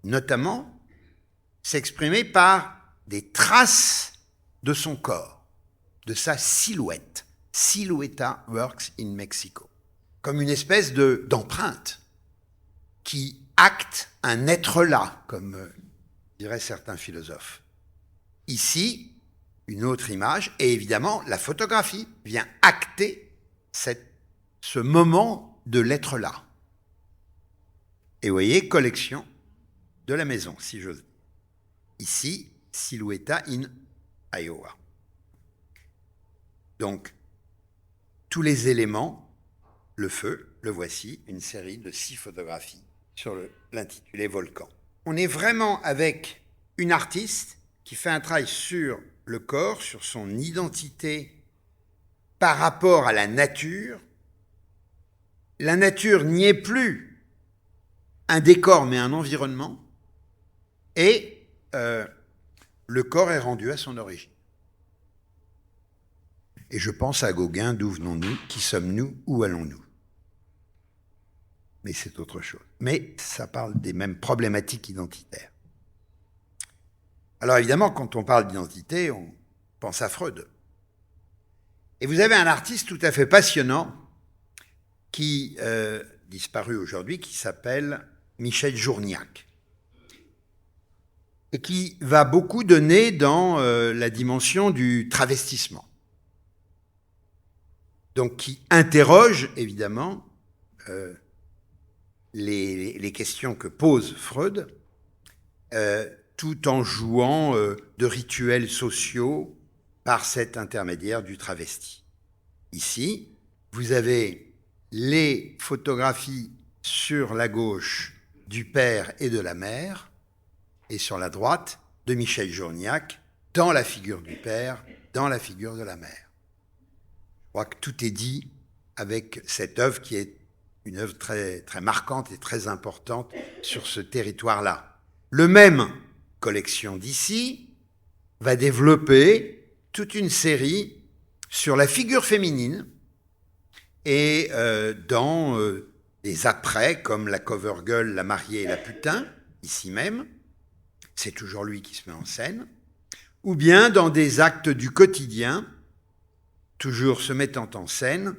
[SPEAKER 1] notamment s'exprimer par des traces de son corps, de sa silhouette. Silueta works in Mexico. Comme une espèce d'empreinte qui acte un être là, comme diraient certains philosophes. Ici, une autre image, et évidemment, la photographie vient acter ce moment de l'être là. Et vous voyez, collection de la maison, si j'ose dire. Ici, Silueta in Iowa. Donc, tous les éléments, le feu, le voici, une série de 6 photographies sur l'intitulé Volcan. On est vraiment avec une artiste qui fait un travail sur le corps, sur son identité par rapport à la nature. La nature n'y est plus un décor, mais un environnement, et le corps est rendu à son origine. Et je pense à Gauguin, d'où venons-nous, qui sommes-nous, où allons-nous? Mais c'est autre chose. Mais ça parle des mêmes problématiques identitaires. Alors évidemment, quand on parle d'identité, on pense à Freud. Et vous avez un artiste tout à fait passionnant qui disparu aujourd'hui, qui s'appelle Michel Journiac, et qui va beaucoup donner dans la dimension du travestissement. Donc qui interroge évidemment les questions que pose Freud, tout en jouant de rituels sociaux par cet intermédiaire du travesti. Ici, vous avez les photographies sur la gauche du père et de la mère, et sur la droite de Michel Journiac, dans la figure du père, dans la figure de la mère. Je crois que tout est dit avec cette œuvre qui est une œuvre très, très marquante et très importante sur ce territoire-là. Le même collection d'ici va développer toute une série sur la figure féminine et dans des apprêts comme la cover girl, la mariée et la putain, ici même, c'est toujours lui qui se met en scène, ou bien dans des actes du quotidien toujours se mettant en scène,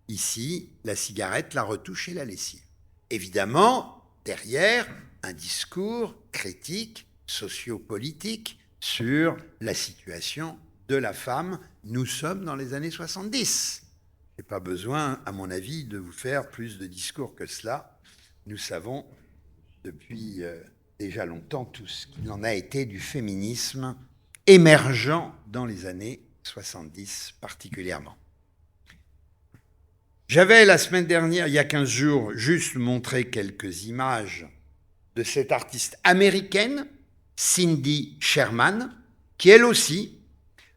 [SPEAKER 1] ici, la cigarette, la retouche et la lessive. Évidemment, derrière, un discours critique, sociopolitique, sur la situation de la femme. Nous sommes dans les années 70. Je n'ai pas besoin, à mon avis, de vous faire plus de discours que cela. Nous savons depuis déjà longtemps tout ce qu'il en a été du féminisme émergent dans les années 70 particulièrement. J'avais la semaine dernière, il y a 15 jours, juste montré quelques images de cette artiste américaine, Cindy Sherman, qui elle aussi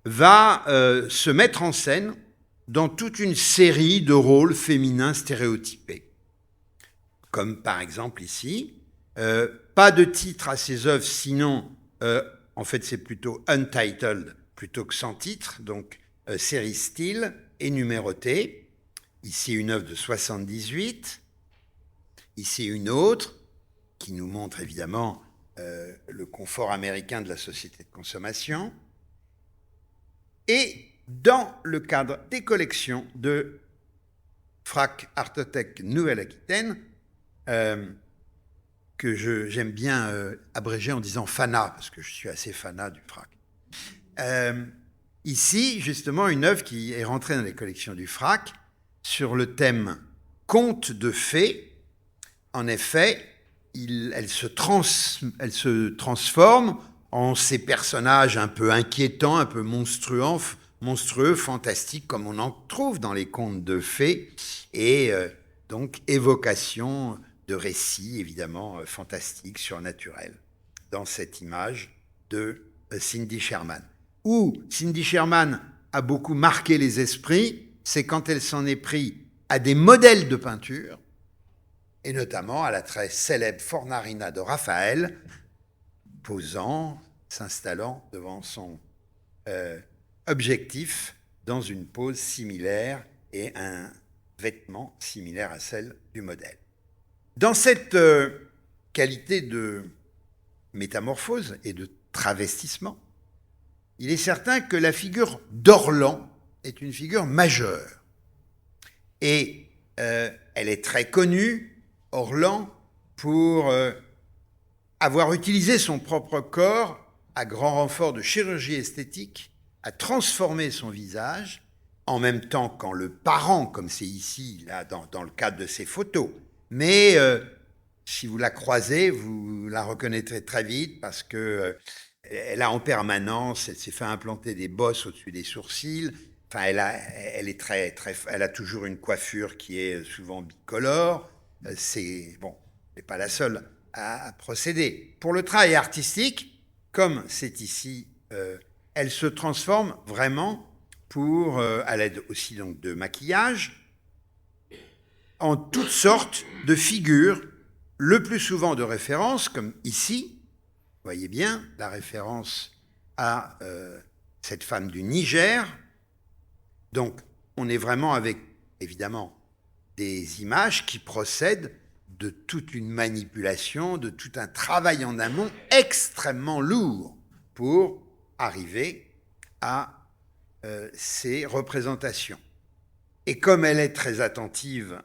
[SPEAKER 1] va se mettre en scène dans toute une série de rôles féminins stéréotypés. Comme par exemple ici, pas de titre à ses œuvres, sinon, en fait c'est plutôt untitled plutôt que sans titre, donc série style et numérotée. Ici une œuvre de 78, ici une autre qui nous montre évidemment le confort américain de la société de consommation. Et dans le cadre des collections de Frac Artothèque Nouvelle-Aquitaine, que j'aime bien abréger en disant FANA, parce que je suis assez FANA du Frac. Ici, justement, une œuvre qui est rentrée dans les collections du Frac sur le thème Contes de fées. En effet, elle se transforme en ces personnages un peu inquiétants, un peu monstrueux, fantastiques, comme on en trouve dans les contes de fées, et donc évocation de récits, évidemment, fantastiques, surnaturels, dans cette image de Cindy Sherman. Où Cindy Sherman a beaucoup marqué les esprits, c'est quand elle s'en est pris à des modèles de peinture, et notamment à la très célèbre Fornarina de Raphaël, posant, s'installant devant son objectif dans une pose similaire et un vêtement similaire à celle du modèle. Dans cette qualité de métamorphose et de travestissement, il est certain que la figure d'Orlan est une figure majeure. Et elle est très connue, Orlan, pour avoir utilisé son propre corps à grand renfort de chirurgie esthétique, à transformer son visage, en même temps qu'en le parant, comme c'est ici, là, dans le cadre de ces photos. Mais si vous la croisez, vous la reconnaîtrez très vite parce que elle a en permanence, elle s'est fait implanter des bosses au-dessus des sourcils. Enfin, elle a toujours une coiffure qui est souvent bicolore. C'est bon, elle n'est pas la seule à procéder. Pour le travail artistique, comme c'est ici, elle se transforme vraiment à l'aide aussi donc de maquillage, en toutes sortes de figures, le plus souvent de référence, comme ici. Vous voyez bien la référence à cette femme du Niger. Donc, on est vraiment avec, évidemment, des images qui procèdent de toute une manipulation, de tout un travail en amont extrêmement lourd pour arriver à ces représentations. Et comme elle est très attentive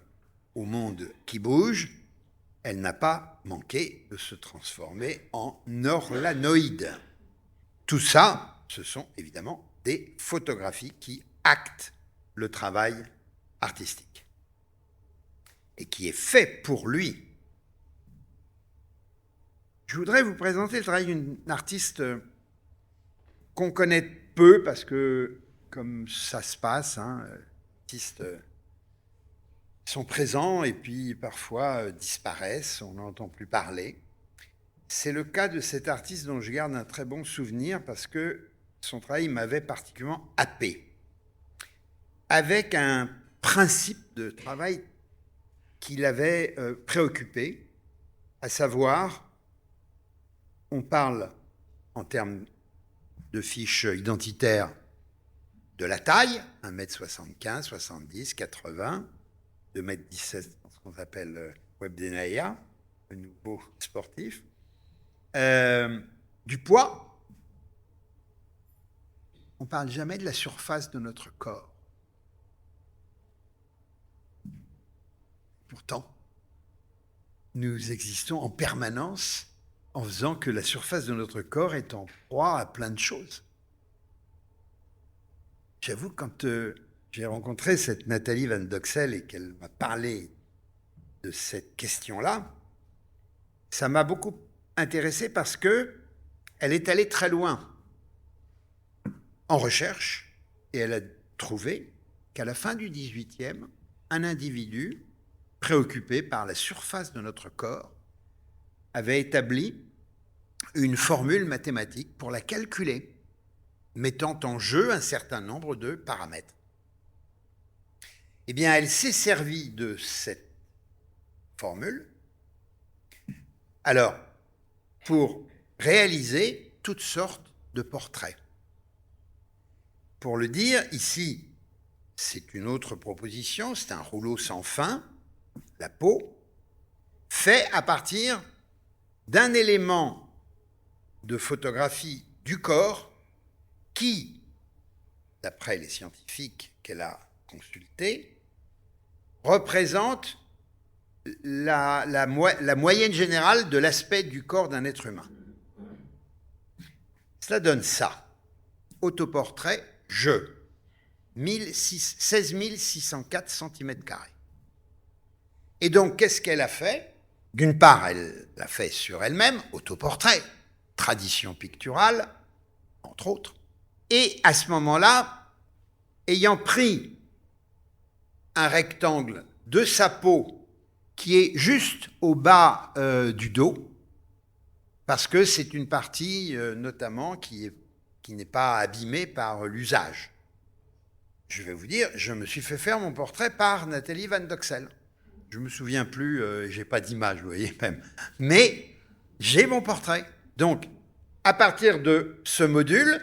[SPEAKER 1] au monde qui bouge, elle n'a pas manqué de se transformer en orlanoïde. Tout ça, ce sont évidemment des photographies qui actent le travail artistique et qui est fait pour lui. Je voudrais vous présenter le travail d'une artiste qu'on connaît peu parce que, comme ça se passe, les artistes sont présents et puis parfois disparaissent, on n'entend plus parler. C'est le cas de cet artiste dont je garde un très bon souvenir parce que son travail m'avait particulièrement happé, avec un principe de travail qui l'avait préoccupé, à savoir, on parle en termes de fiches identitaires de la taille, 1m75, 70, 80, 2m17, ce qu'on appelle Webdenaya, le nouveau sportif, du poids. On ne parle jamais de la surface de notre corps. Pourtant, nous existons en permanence en faisant que la surface de notre corps est en proie à plein de choses. J'avoue, quand j'ai rencontré cette Nathalie Van Doxel et qu'elle m'a parlé de cette question-là, ça m'a beaucoup intéressé parce que elle est allée très loin en recherche et elle a trouvé qu'à la fin du XVIIIe, un individu préoccupé par la surface de notre corps avait établi une formule mathématique pour la calculer, mettant en jeu un certain nombre de paramètres. Eh bien, elle s'est servie de cette formule alors pour réaliser toutes sortes de portraits. Pour le dire, ici, c'est une autre proposition, c'est un rouleau sans fin, la peau, fait à partir d'un élément de photographie du corps qui, d'après les scientifiques qu'elle a consultés, représente la moyenne générale de l'aspect du corps d'un être humain. Cela donne ça. Autoportrait, 16 604 cm². Et donc, qu'est-ce qu'elle a fait? D'une part, elle l'a fait sur elle-même, autoportrait, tradition picturale, entre autres. Et à ce moment-là, ayant pris un rectangle de sa peau qui est juste au bas du dos, parce que c'est une partie notamment qui n'est pas abîmée par l'usage. Je vais vous dire, je me suis fait faire mon portrait par Nathalie Van Doxel. Je ne me souviens plus, j'ai pas d'image, vous voyez même. Mais j'ai mon portrait. Donc, à partir de ce module,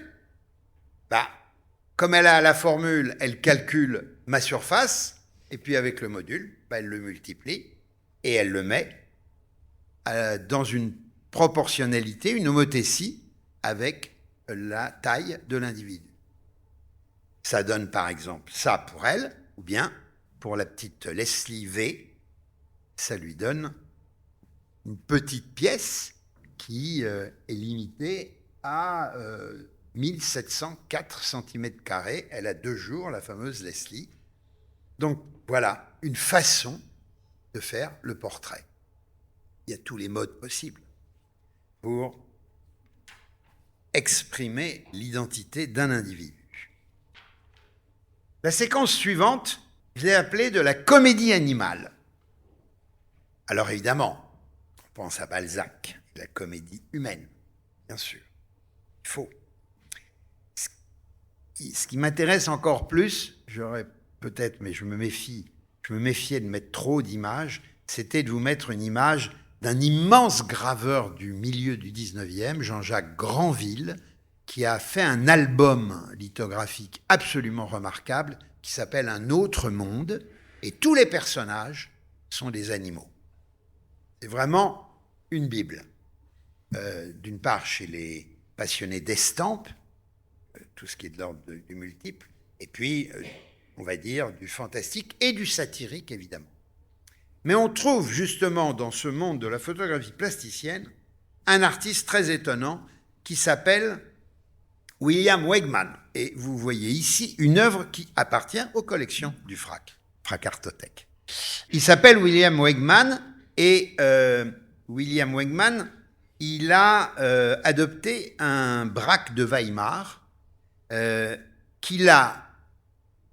[SPEAKER 1] comme elle a la formule, elle calcule ma surface, et puis avec le module, elle le multiplie, et elle le met dans une proportionnalité, une homothétie avec la taille de l'individu. Ça donne par exemple ça pour elle, ou bien pour la petite Leslie V, ça lui donne une petite pièce qui est limitée à 1704 cm². Elle a 2 jours, la fameuse Leslie. Donc voilà, une façon de faire le portrait. Il y a tous les modes possibles pour exprimer l'identité d'un individu. La séquence suivante, je l'ai appelée de la comédie animale. Alors évidemment, on pense à Balzac, la comédie humaine, bien sûr. Il faut. Ce qui m'intéresse encore plus, j'aurais peut-être, mais je me méfiais de mettre trop d'images, c'était de vous mettre une image d'un immense graveur du milieu du 19e, Jean-Jacques Granville, qui a fait un album lithographique absolument remarquable qui s'appelle Un autre monde, et tous les personnages sont des animaux. C'est vraiment une Bible. D'une part, chez les passionnés d'estampes, tout ce qui est de l'ordre du multiple, et puis, on va dire, du fantastique et du satirique, évidemment. Mais on trouve justement dans ce monde de la photographie plasticienne un artiste très étonnant qui s'appelle William Wegman. Et vous voyez ici une œuvre qui appartient aux collections du FRAC Artothèque. Il s'appelle William Wegman et William Wegman, il a adopté un Braque de Weimar qu'il a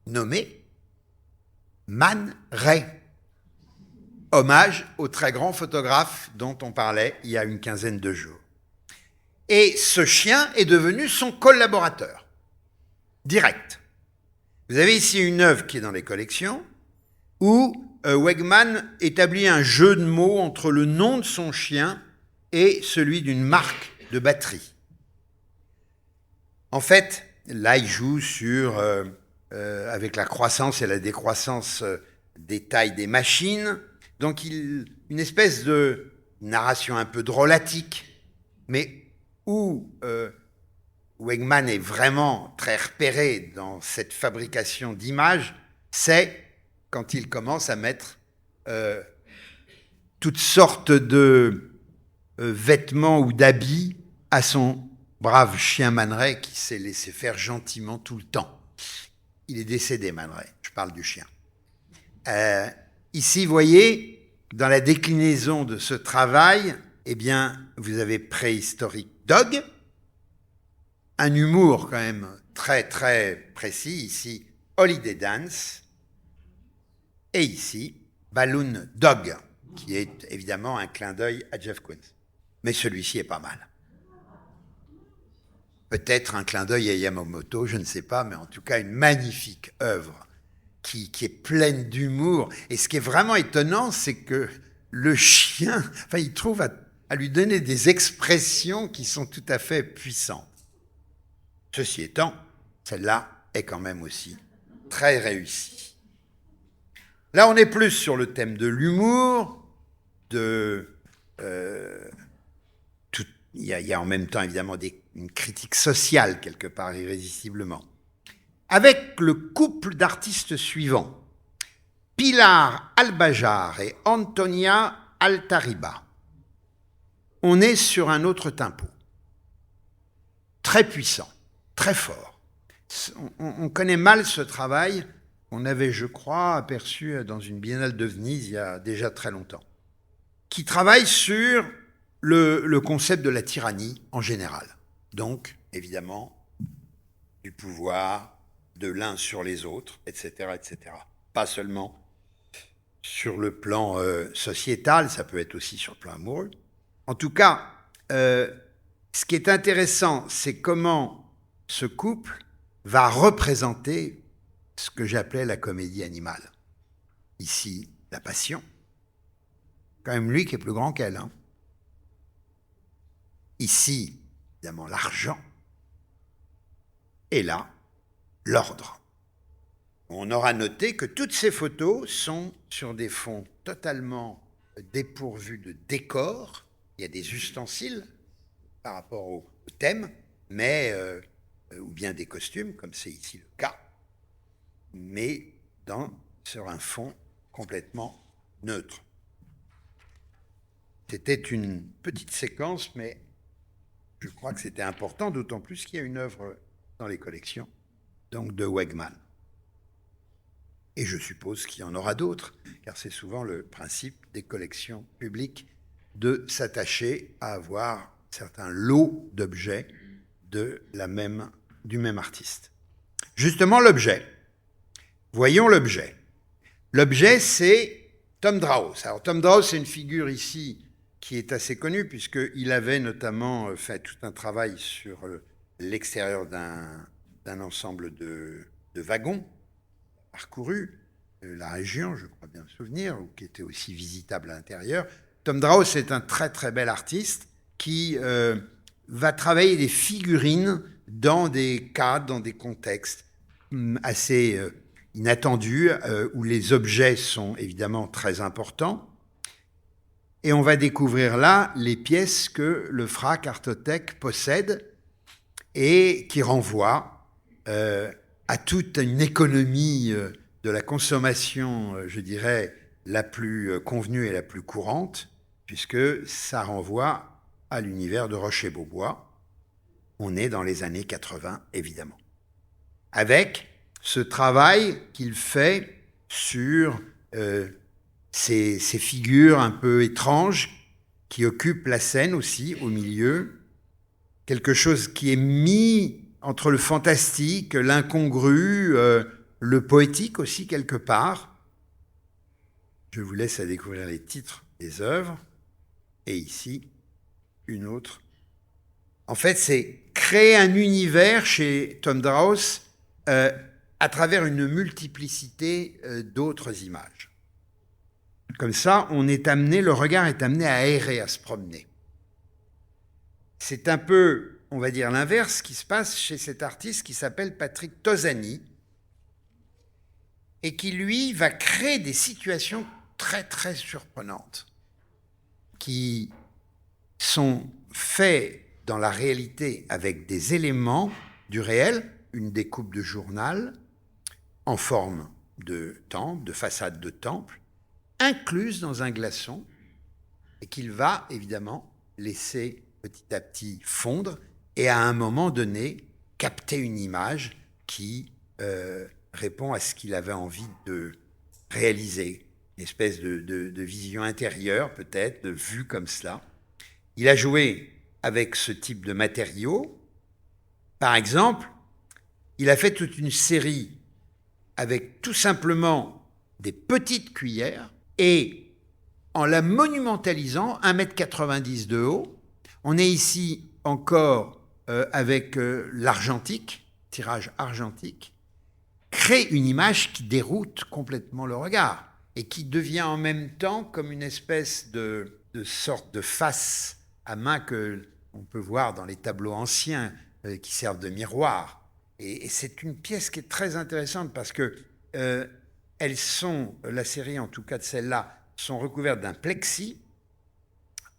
[SPEAKER 1] nommé Man Ray. Hommage au très grand photographe dont on parlait il y a une quinzaine de jours. Et ce chien est devenu son collaborateur, direct. Vous avez ici une œuvre qui est dans les collections, où Wegman établit un jeu de mots entre le nom de son chien et celui d'une marque de batterie. En fait, là, il joue sur, avec la croissance et la décroissance des tailles des machines. Donc, une espèce de narration un peu drôlatique, mais où Wegman est vraiment très repéré dans cette fabrication d'images, c'est quand il commence à mettre toutes sortes de vêtements ou d'habits à son brave chien Man Ray qui s'est laissé faire gentiment tout le temps. Il est décédé, Man Ray, je parle du chien. Ici, vous voyez, dans la déclinaison de ce travail, eh bien, vous avez Préhistoric Dog, un humour quand même très très précis, ici Holiday Dance, et ici Balloon Dog, qui est évidemment un clin d'œil à Jeff Koons. Mais celui-ci est pas mal. Peut-être un clin d'œil à Yamamoto, je ne sais pas, mais en tout cas une magnifique œuvre qui est pleine d'humour. Et ce qui est vraiment étonnant, c'est que le chien, il trouve à lui donner des expressions qui sont tout à fait puissantes. Ceci étant, celle-là est quand même aussi très réussie. Là, on est plus sur le thème de l'humour, il y a en même temps évidemment une critique sociale quelque part, irrésistiblement. Avec le couple d'artistes suivants, Pilar Albajar et Antonia Altariba, on est sur un autre tempo, très puissant, très fort. On connaît mal ce travail, on avait, je crois, aperçu dans une biennale de Venise il y a déjà très longtemps, qui travaille sur le concept de la tyrannie en général. Donc, évidemment, du pouvoir de l'un sur les autres, etc., etc. Pas seulement sur le plan sociétal, ça peut être aussi sur le plan amoureux. En tout cas, ce qui est intéressant, c'est comment ce couple va représenter ce que j'appelais la comédie animale. Ici, la passion. Quand même lui qui est plus grand qu'elle. Hein. Ici, évidemment, l'argent. Et là, l'ordre. On aura noté que toutes ces photos sont sur des fonds totalement dépourvus de décor. Il y a des ustensiles par rapport au thème, mais ou bien des costumes, comme c'est ici le cas, mais sur un fond complètement neutre. C'était une petite séquence, mais je crois que c'était important, d'autant plus qu'il y a une œuvre dans les collections, donc de Wegman. Et je suppose qu'il y en aura d'autres, car c'est souvent le principe des collections publiques de s'attacher à avoir certains lots d'objets du même artiste. Justement, l'objet. Voyons l'objet. L'objet, c'est Tom Drawes. Alors, Tom Drawes, c'est une figure ici qui est assez connue, puisqu'il avait notamment fait tout un travail sur l'extérieur d'un ensemble de wagons parcouru la région, je crois bien me souvenir, ou qui était aussi visitable à l'intérieur. Tom Drawes est un très très bel artiste qui va travailler des figurines dans des cadres, dans des contextes assez inattendus, où les objets sont évidemment très importants. Et on va découvrir là les pièces que le FRAC Artothèque possède et qui renvoient à toute une économie de la consommation, je dirais, la plus convenue et la plus courante, puisque ça renvoie à l'univers de Rocher-Beaubois. On est dans les années 80, évidemment. Avec ce travail qu'il fait sur ces figures un peu étranges qui occupent la scène aussi, au milieu. Quelque chose qui est mis entre le fantastique, l'incongru, le poétique aussi quelque part. Je vous laisse à découvrir les titres des œuvres. Et ici, une autre. En fait, c'est créer un univers chez Tom Drawes à travers une multiplicité d'autres images. Comme ça, le regard est amené à aérer, à se promener. C'est un peu, on va dire, l'inverse qui se passe chez cet artiste qui s'appelle Patrick Tosani et qui, lui, va créer des situations très, très surprenantes qui sont faits dans la réalité avec des éléments du réel, une découpe de journal en forme de temple, de façade de temple, incluse dans un glaçon et qu'il va évidemment laisser petit à petit fondre et à un moment donné capter une image qui répond à ce qu'il avait envie de réaliser, une espèce de vision intérieure peut-être, de vue comme cela. Il a joué avec ce type de matériaux. Par exemple, il a fait toute une série avec tout simplement des petites cuillères et en la monumentalisant, 1,90 m de haut. On est ici encore avec l'argentique, tirage argentique, crée une image qui déroute complètement le regard et qui devient en même temps comme une espèce de sorte de face à main que on peut voir dans les tableaux anciens qui servent de miroir. Et c'est une pièce qui est très intéressante parce que elles sont, la série en tout cas de celles-là, sont recouvertes d'un plexi,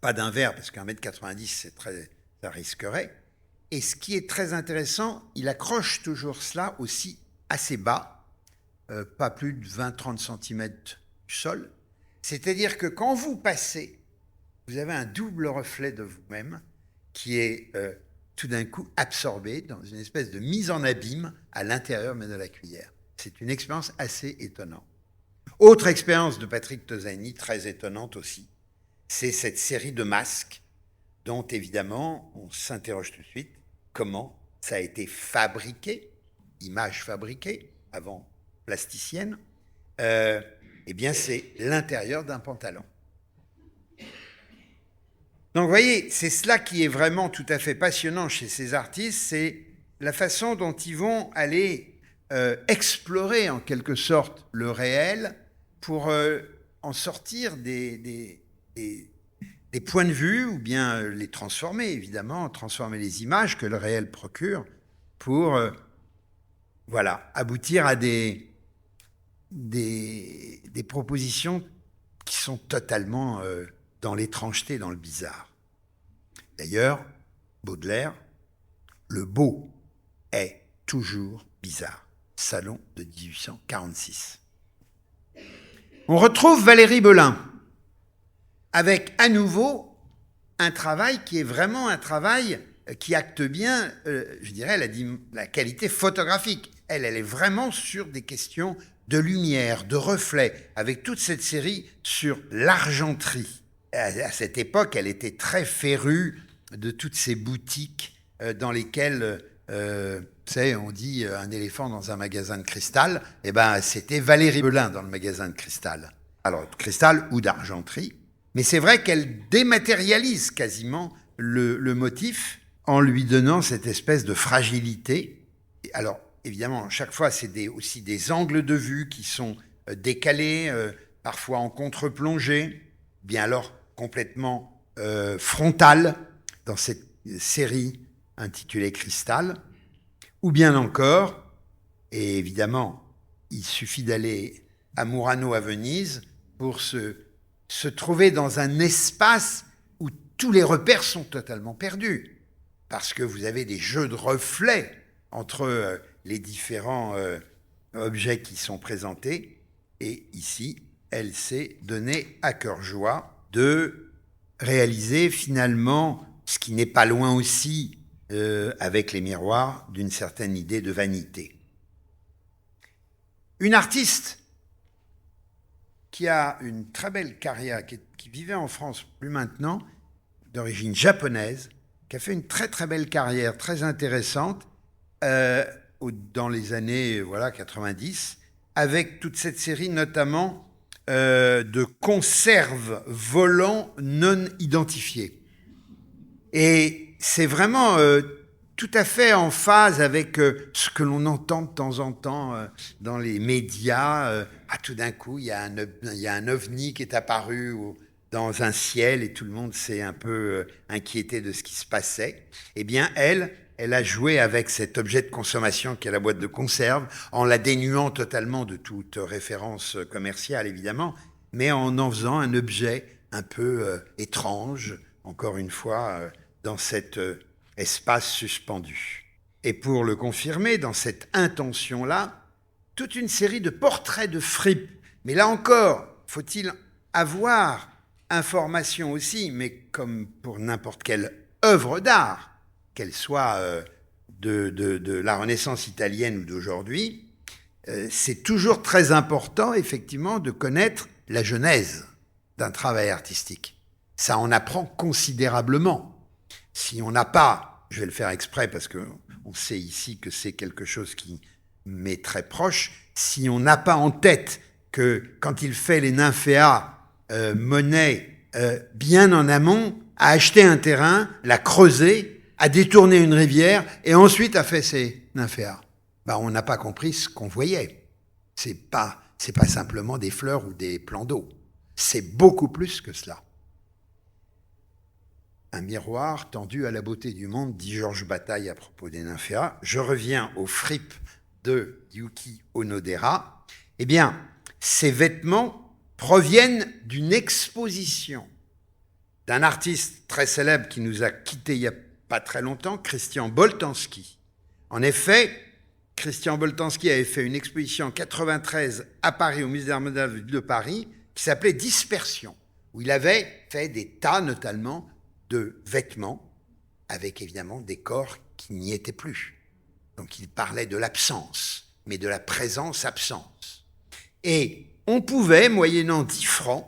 [SPEAKER 1] pas d'un verre parce qu'1,90 m, ça risquerait. Et ce qui est très intéressant, il accroche toujours cela aussi assez bas, pas plus de 20-30 cm du sol. C'est-à-dire que quand vous passez, vous avez un double reflet de vous-même qui est tout d'un coup absorbé dans une espèce de mise en abîme à l'intérieur même de la cuillère. C'est une expérience assez étonnante. Autre expérience de Patrick Tosani, très étonnante aussi, c'est cette série de masques dont évidemment on s'interroge tout de suite comment ça a été fabriqué, image fabriquée avant plasticienne. Eh bien c'est l'intérieur d'un pantalon. Donc vous voyez, c'est cela qui est vraiment tout à fait passionnant chez ces artistes, c'est la façon dont ils vont aller explorer en quelque sorte le réel pour en sortir des points de vue ou bien les transformer évidemment, transformer les images que le réel procure pour voilà, aboutir à des propositions qui sont totalement dans l'étrangeté, dans le bizarre. D'ailleurs, Baudelaire, le beau est toujours bizarre. Salon de 1846. On retrouve Valérie Belin avec à nouveau un travail qui est vraiment un travail qui acte bien, je dirais, la qualité photographique. Elle est vraiment sur des questions de lumière, de reflets, avec toute cette série sur l'argenterie. À cette époque, elle était très férue de toutes ces boutiques dans lesquelles, vous savez, on dit un éléphant dans un magasin de cristal, eh ben, c'était Valérie Belin dans le magasin de cristal. Alors, de cristal ou d'argenterie. Mais c'est vrai qu'elle dématérialise quasiment le motif en lui donnant cette espèce de fragilité. Alors, évidemment, chaque fois, c'est aussi des angles de vue qui sont décalés, parfois en contre-plongée, bien alors complètement frontal dans cette série intitulée Cristal, ou bien encore, et évidemment, il suffit d'aller à Murano à Venise pour se trouver dans un espace où tous les repères sont totalement perdus, parce que vous avez des jeux de reflets entre les différents objets qui sont présentés, et ici, elle s'est donné à cœur joie de réaliser finalement ce qui n'est pas loin aussi, avec les miroirs, d'une certaine idée de vanité. Une artiste qui a une très belle carrière, qui vivait en France, plus maintenant, d'origine japonaise, qui a fait une très très belle carrière, très intéressante, dans les années 90, avec toute cette série notamment de conserves volants non identifiées. Et c'est vraiment tout à fait en phase avec ce que l'on entend de temps en temps dans les médias. Tout d'un coup, il y a un ovni qui est apparu dans un ciel et tout le monde s'est un peu inquiété de ce qui se passait. Eh bien, elle a joué avec cet objet de consommation qui est la boîte de conserve, en la dénuant totalement de toute référence commerciale, évidemment, mais en faisant un objet un peu étrange, encore une fois, dans cet espace suspendu. Et pour le confirmer, dans cette intention-là, toute une série de portraits de fripes. Mais là encore, faut-il avoir information aussi, mais comme pour n'importe quelle œuvre d'art, qu'elle soit de la Renaissance italienne ou d'aujourd'hui, c'est toujours très important, effectivement, de connaître la genèse d'un travail artistique. Ça en apprend considérablement. Si on n'a pas, je vais le faire exprès parce qu'on sait ici que c'est quelque chose qui m'est très proche, si on n'a pas en tête que quand il fait les nymphéas, Monet, bien en amont, a acheté un terrain, l'a creusé, a détourné une rivière et ensuite a fait ses nymphéas. On n'a pas compris ce qu'on voyait. C'est pas simplement des fleurs ou des plans d'eau. C'est beaucoup plus que cela. Un miroir tendu à la beauté du monde, dit Georges Bataille à propos des nymphéas. Je reviens aux fripes de Yuki Onodera. Eh bien, ces vêtements proviennent d'une exposition d'un artiste très célèbre qui nous a quittés il n'y a pas très longtemps, Christian Boltanski. En effet, Christian Boltanski avait fait une exposition en 1993 à Paris, au Musée d'Art moderne de Paris, qui s'appelait Dispersion, où il avait fait des tas, notamment, de vêtements, avec évidemment des corps qui n'y étaient plus. Donc il parlait de l'absence, mais de la présence-absence. Et on pouvait, moyennant 10 francs,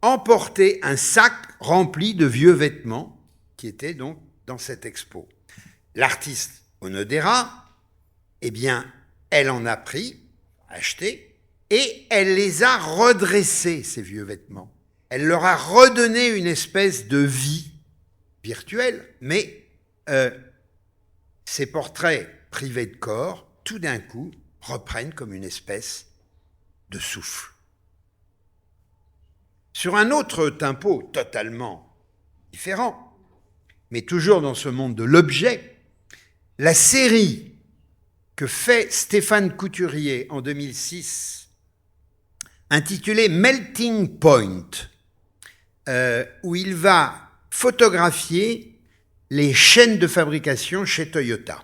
[SPEAKER 1] emporter un sac rempli de vieux vêtements qui étaient donc dans cette expo. L'artiste Onodera, eh bien, elle en a pris, acheté, et elle les a redressés, ces vieux vêtements. Elle leur a redonné une espèce de vie virtuelle, mais ces portraits privés de corps, tout d'un coup, reprennent comme une espèce de souffle. Sur un autre tempo totalement différent, mais toujours dans ce monde de l'objet, la série que fait Stéphane Couturier en 2006, intitulée Melting Point, où il va photographier les chaînes de fabrication chez Toyota.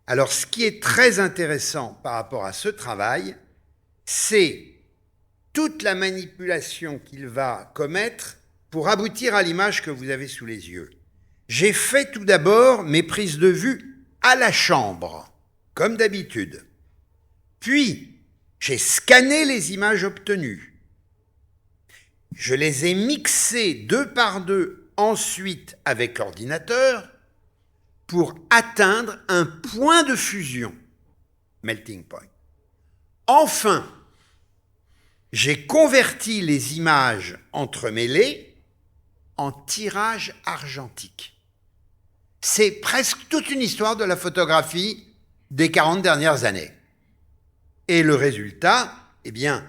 [SPEAKER 1] Alors, ce qui est très intéressant par rapport à ce travail, c'est toute la manipulation qu'il va commettre pour aboutir à l'image que vous avez sous les yeux. J'ai fait tout d'abord mes prises de vue à la chambre, comme d'habitude. Puis, j'ai scanné les images obtenues. Je les ai mixées 2 par 2 ensuite avec l'ordinateur pour atteindre un point de fusion, melting point. Enfin, j'ai converti les images entremêlées en tirage argentique. C'est presque toute une histoire de la photographie des 40 dernières années. Et le résultat, eh bien,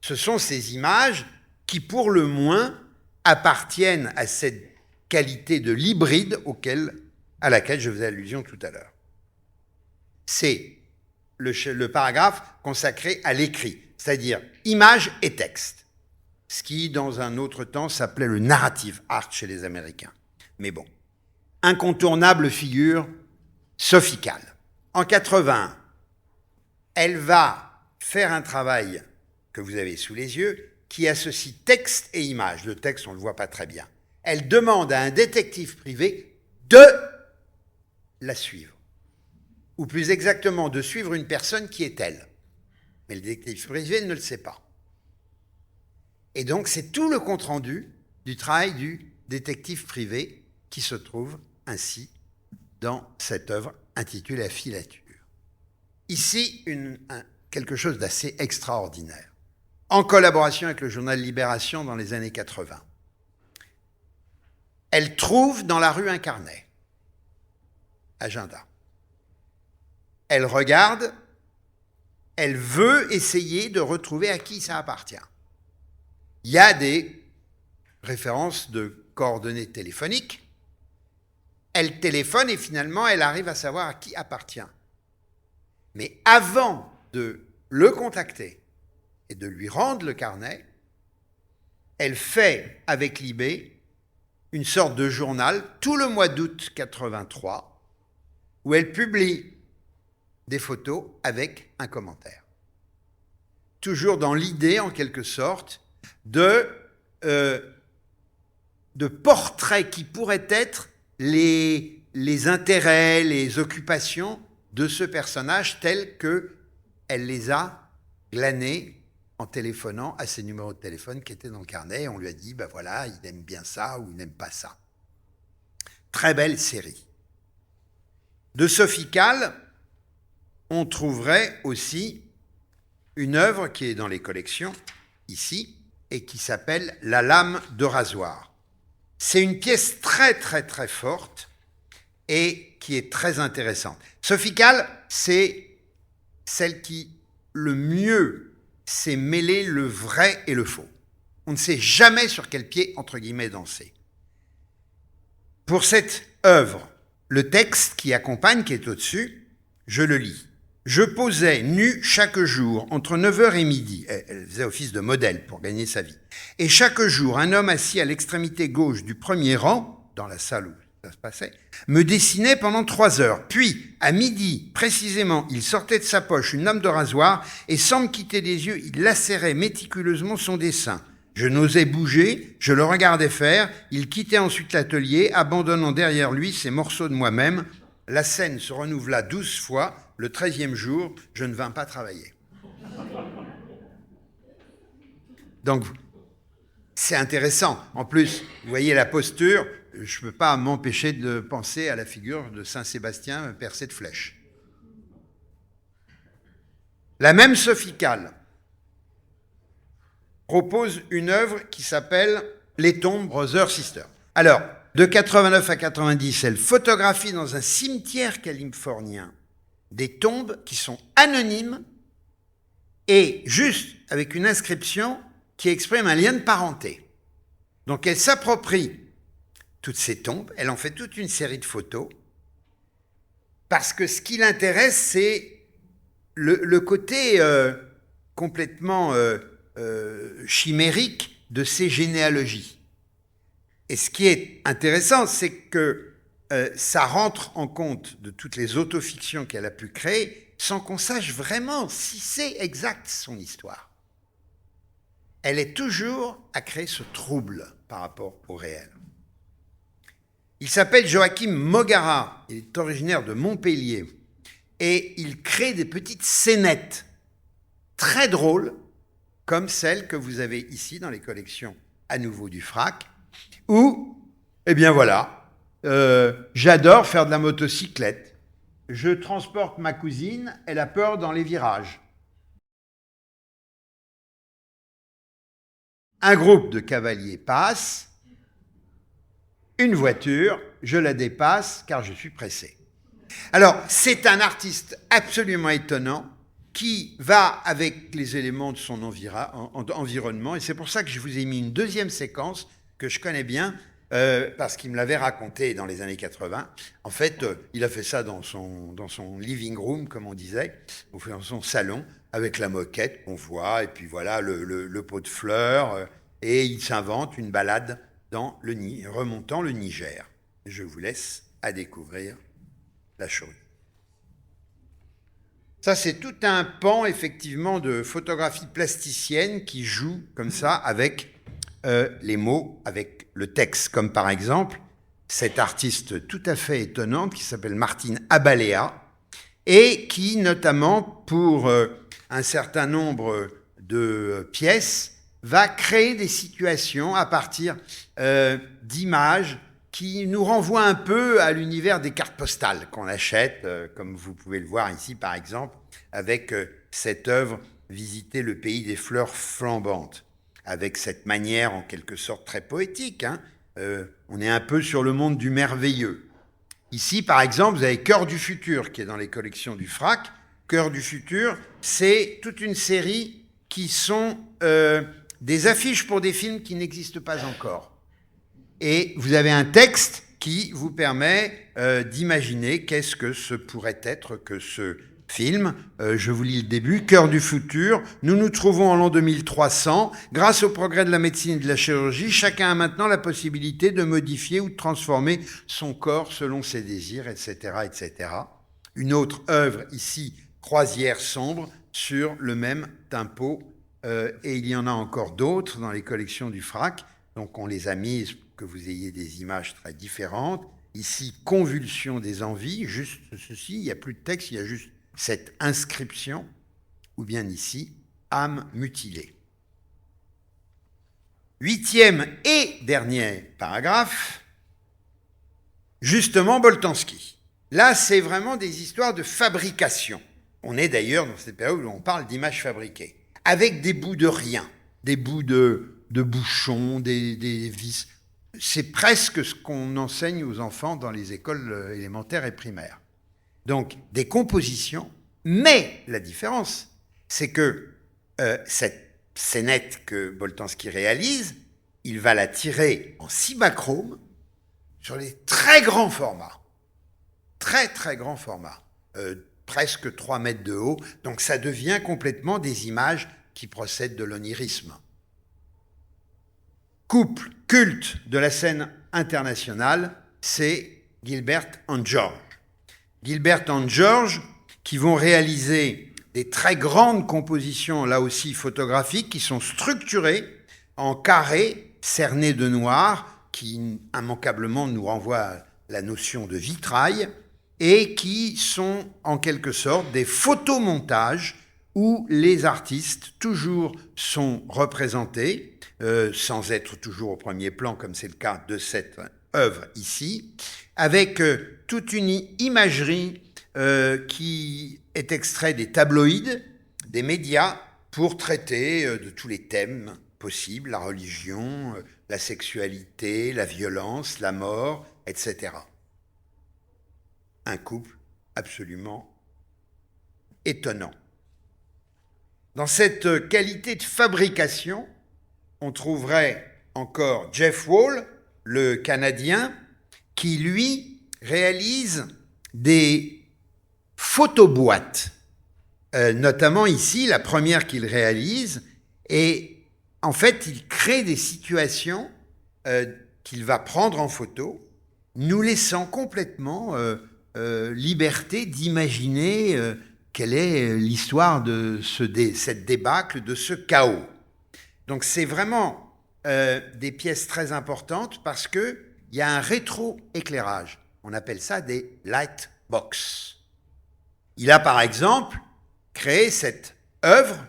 [SPEAKER 1] ce sont ces images qui, pour le moins, appartiennent à cette qualité de l'hybride à laquelle je faisais allusion tout à l'heure. C'est le paragraphe consacré à l'écrit, c'est-à-dire image et texte, ce qui, dans un autre temps, s'appelait le narrative art chez les Américains. Mais bon, incontournable figure Sophie Calle. En 1981, elle va faire un travail que vous avez sous les yeux qui associe texte et image. Le texte, on ne le voit pas très bien. Elle demande à un détective privé de la suivre, ou plus exactement de suivre une personne qui est elle. Mais le détective privé ne le sait pas. Et donc, c'est tout le compte-rendu du travail du détective privé qui se trouve ainsi dans cette œuvre intitulée La filature. Ici, quelque chose d'assez extraordinaire. En collaboration avec le journal Libération dans les années 80. Elle trouve dans la rue un carnet, agenda. Elle regarde, elle veut essayer de retrouver à qui ça appartient. Il y a des références de coordonnées téléphoniques. Elle téléphone et finalement, elle arrive à savoir à qui appartient. Mais avant de le contacter et de lui rendre le carnet, elle fait avec Libé une sorte de journal tout le mois d'août 83 où elle publie des photos avec un commentaire. Toujours dans l'idée, en quelque sorte, de portraits qui pourraient être les intérêts, les occupations de ce personnage tels qu'elle les a glanés en téléphonant à ses numéros de téléphone qui étaient dans le carnet. On lui a dit, ben voilà, il aime bien ça ou il n'aime pas ça. Très belle série. De Sophie Calle, on trouverait aussi une œuvre qui est dans les collections, ici, et qui s'appelle « La lame de rasoir ». C'est une pièce très, très, très forte et qui est très intéressante. Sophie Calle, c'est celle qui, le mieux, sait mêler le vrai et le faux. On ne sait jamais sur quel pied, entre guillemets, danser. Pour cette œuvre, le texte qui accompagne, qui est au-dessus, je le lis. Je posais nu chaque jour entre 9h et midi. Elle faisait office de modèle pour gagner sa vie. Et chaque jour, un homme assis à l'extrémité gauche du premier rang, dans la salle où ça se passait, me dessinait pendant 3 heures. Puis, à midi, précisément, il sortait de sa poche une lame de rasoir et sans me quitter des yeux, il lacérait méticuleusement son dessin. Je n'osais bouger, je le regardais faire, il quittait ensuite l'atelier, abandonnant derrière lui ces morceaux de moi-même. La scène se renouvela 12 fois. Le 13e jour, je ne vins pas travailler. Donc, c'est intéressant. En plus, vous voyez la posture, je ne peux pas m'empêcher de penser à la figure de Saint-Sébastien percé de flèches. La même Sophie Calle propose une œuvre qui s'appelle « Les tombes Brother Sister ». Alors, de 89 à 90, elle photographie dans un cimetière californien des tombes qui sont anonymes et juste avec une inscription qui exprime un lien de parenté. Donc elle s'approprie toutes ces tombes, elle en fait toute une série de photos, parce que ce qui l'intéresse, c'est le côté complètement chimérique de ces généalogies. Et ce qui est intéressant, c'est que ça rentre en compte de toutes les autofictions qu'elle a pu créer sans qu'on sache vraiment si c'est exact son histoire. Elle est toujours à créer ce trouble par rapport au réel. Il s'appelle Joachim Mogara, il est originaire de Montpellier et il crée des petites scénettes très drôles comme celles que vous avez ici dans les collections à nouveau du FRAC où, eh bien voilà, j'adore faire de la motocyclette. Je transporte ma cousine, elle a peur dans les virages. Un groupe de cavaliers passe, une voiture, je la dépasse car je suis pressé. Alors, c'est un artiste absolument étonnant qui va avec les éléments de son environnement et c'est pour ça que je vous ai mis une deuxième séquence que je connais bien, parce qu'il me l'avait raconté dans les années 80. En fait, il a fait ça dans son living room, comme on disait, ou dans son salon, avec la moquette qu'on voit, et puis voilà, le pot de fleurs, et il s'invente une balade remontant le Niger. Je vous laisse à découvrir la chose. Ça, c'est tout un pan, effectivement, de photographie plasticienne qui joue comme ça avec les mots, avec le texte, comme par exemple cette artiste tout à fait étonnante qui s'appelle Martine Abalea et qui, notamment pour un certain nombre de pièces, va créer des situations à partir d'images qui nous renvoient un peu à l'univers des cartes postales qu'on achète, comme vous pouvez le voir ici par exemple, avec cette œuvre « Visiter le pays des fleurs flambantes », avec cette manière en quelque sorte très poétique. On est un peu sur le monde du merveilleux. Ici, par exemple, vous avez Cœur du futur, qui est dans les collections du FRAC. Cœur du futur, c'est toute une série qui sont des affiches pour des films qui n'existent pas encore. Et vous avez un texte qui vous permet d'imaginer qu'est-ce que ce pourrait être que ce film. Je vous lis le début. Cœur du futur. Nous nous trouvons en l'an 2300. Grâce au progrès de la médecine et de la chirurgie, chacun a maintenant la possibilité de modifier ou de transformer son corps selon ses désirs, etc., etc. Une autre œuvre ici, Croisière sombre, sur le même tempo et il y en a encore d'autres dans les collections du FRAC. Donc on les a mises pour que vous ayez des images très différentes. Ici, convulsion des envies, juste ceci, il n'y a plus de texte, il y a juste cette inscription, ou bien ici, âme mutilée. 8e et dernier paragraphe, justement Boltanski. Là, c'est vraiment des histoires de fabrication. On est d'ailleurs dans cette période où on parle d'images fabriquées, avec des bouts de rien, des bouts de bouchons, des vis. C'est presque ce qu'on enseigne aux enfants dans les écoles élémentaires et primaires. Donc, des compositions, mais la différence, c'est que cette scénette que Boltanski réalise, il va la tirer en cibachrome sur les très grands formats. Très, très grands formats. Presque 3 mètres de haut. Donc, ça devient complètement des images qui procèdent de l'onirisme. Couple culte de la scène internationale, c'est Gilbert and George. Gilbert and George, qui vont réaliser des très grandes compositions, là aussi photographiques, qui sont structurées en carrés cernés de noir, qui immanquablement nous renvoient à la notion de vitrail, et qui sont en quelque sorte des photomontages où les artistes toujours sont représentés, sans être toujours au premier plan, comme c'est le cas de cette œuvre ici, avec toute une imagerie qui est extraite des tabloïds, des médias, pour traiter de tous les thèmes possibles, la religion, la sexualité, la violence, la mort, etc. Un couple absolument étonnant. Dans cette qualité de fabrication, on trouverait encore Jeff Wall, le Canadien, qui, lui, réalise des photoboîtes. Notamment ici, la première qu'il réalise, et en fait, il crée des situations qu'il va prendre en photo, nous laissant complètement liberté d'imaginer quelle est l'histoire de cette débâcle, de ce chaos. Donc c'est vraiment des pièces très importantes parce qu'il y a un rétro-éclairage. On appelle ça des light box. Il a par exemple créé cette œuvre,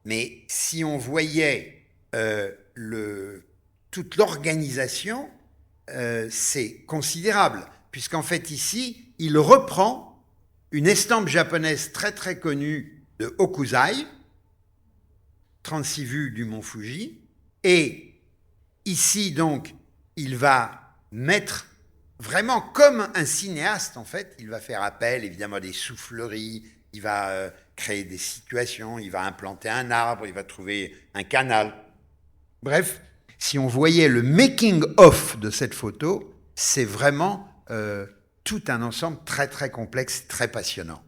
[SPEAKER 1] mais si on voyait toute l'organisation, c'est considérable, puisqu'en fait ici, il reprend une estampe japonaise très très connue de Hokusai, 36 vues du mont Fuji, et ici donc, il va mettre vraiment comme un cinéaste en fait, il va faire appel évidemment à des souffleries, il va créer des situations, il va implanter un arbre, il va trouver un canal. Bref, si on voyait le making-of de cette photo, c'est vraiment tout un ensemble très très complexe, très passionnant.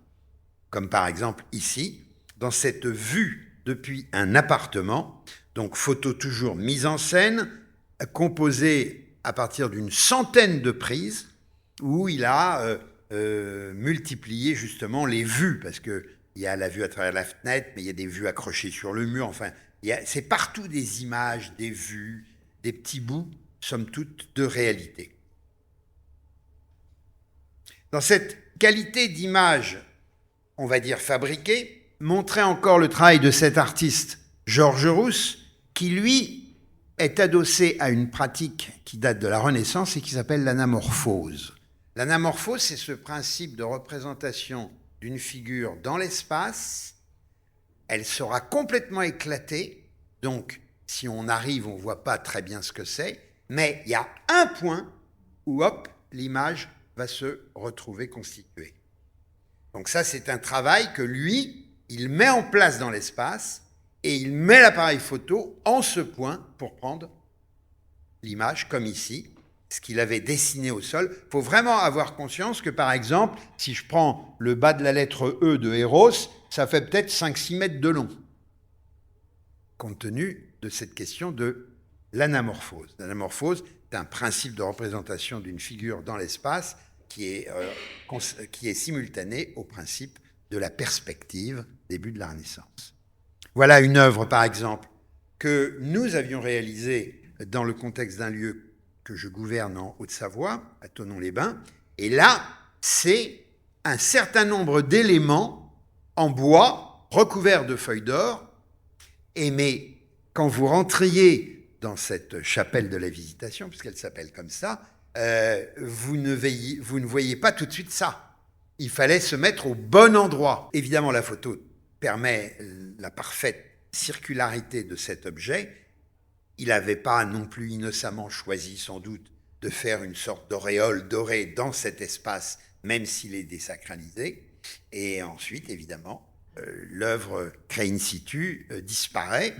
[SPEAKER 1] Comme par exemple ici, dans cette vue depuis un appartement, donc photo toujours mise en scène, composée à partir d'une centaine de prises, où il a multiplié justement les vues, parce qu'il y a la vue à travers la fenêtre, mais il y a des vues accrochées sur le mur, enfin, c'est partout des images, des vues, des petits bouts, somme toute, de réalité. Dans cette qualité d'image, on va dire fabriquée, montrait encore le travail de cet artiste, Georges Rousse, qui lui est adossé à une pratique qui date de la Renaissance et qui s'appelle l'anamorphose. L'anamorphose, c'est ce principe de représentation d'une figure dans l'espace. Elle sera complètement éclatée, donc si on arrive, on ne voit pas très bien ce que c'est, mais il y a un point où, hop, l'image va se retrouver constituée. Donc ça, c'est un travail que lui, il met en place dans l'espace et il met l'appareil photo en ce point pour prendre l'image, comme ici, ce qu'il avait dessiné au sol. Il faut vraiment avoir conscience que, par exemple, si je prends le bas de la lettre E de Eros, ça fait peut-être 5-6 mètres de long, compte tenu de cette question de l'anamorphose. L'anamorphose est un principe de représentation d'une figure dans l'espace qui est simultané au principe de la perspective, début de la Renaissance. Voilà une œuvre, par exemple, que nous avions réalisée dans le contexte d'un lieu que je gouverne en Haute-Savoie, à Thonon-les-Bains. Et là, c'est un certain nombre d'éléments en bois recouverts de feuilles d'or. Mais quand vous rentriez dans cette chapelle de la Visitation, puisqu'elle s'appelle comme ça, vous ne voyez pas tout de suite ça. Il fallait se mettre au bon endroit. Évidemment, la photo permet la parfaite circularité de cet objet. Il n'avait pas non plus innocemment choisi, sans doute, de faire une sorte d'auréole dorée dans cet espace, même s'il est désacralisé. Et ensuite, évidemment, l'œuvre créée in situ disparaît.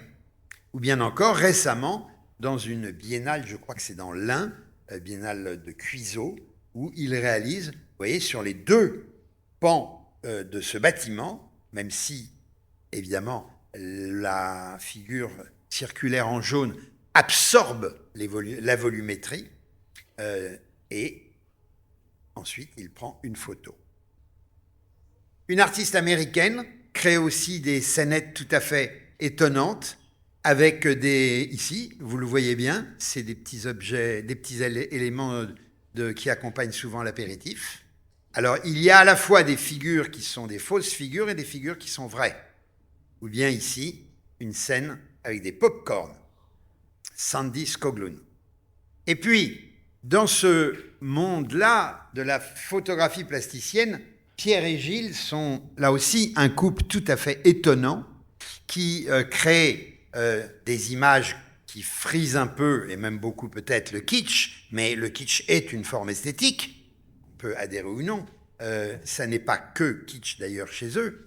[SPEAKER 1] Ou bien encore, récemment, dans une biennale, je crois que c'est dans l'Ain, biennale de Cuiseaux, où il réalise, vous voyez, sur les deux pans de ce bâtiment, même si, évidemment, la figure circulaire en jaune absorbe la volumétrie, et ensuite il prend une photo. Une artiste américaine crée aussi des scénettes tout à fait étonnantes, avec ici, vous le voyez bien, c'est des petits objets, des petits éléments qui accompagnent souvent l'apéritif. Alors, il y a à la fois des figures qui sont des fausses figures et des figures qui sont vraies. Ou bien ici, une scène avec des pop-corns. Sandy Skoglund. Et puis, dans ce monde-là de la photographie plasticienne, Pierre et Gilles sont là aussi un couple tout à fait étonnant qui crée des images qui frisent un peu, et même beaucoup peut-être, le kitsch, mais le kitsch est une forme esthétique, on peut adhérer ou non, ça n'est pas que kitsch d'ailleurs chez eux,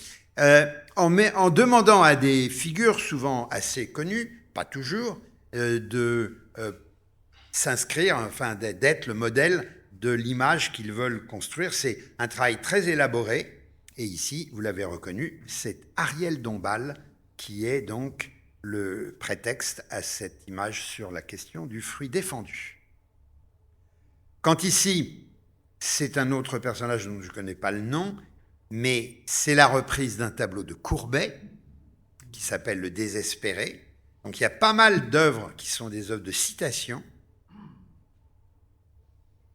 [SPEAKER 1] en demandant à des figures souvent assez connues, pas toujours, de s'inscrire, enfin d'être le modèle de l'image qu'ils veulent construire. C'est un travail très élaboré, et ici, vous l'avez reconnu, c'est Ariel Dombasle qui est donc le prétexte à cette image sur la question du fruit défendu. Quand ici, c'est un autre personnage dont je ne connais pas le nom, mais c'est la reprise d'un tableau de Courbet qui s'appelle Le Désespéré. Donc il y a pas mal d'œuvres qui sont des œuvres de citation,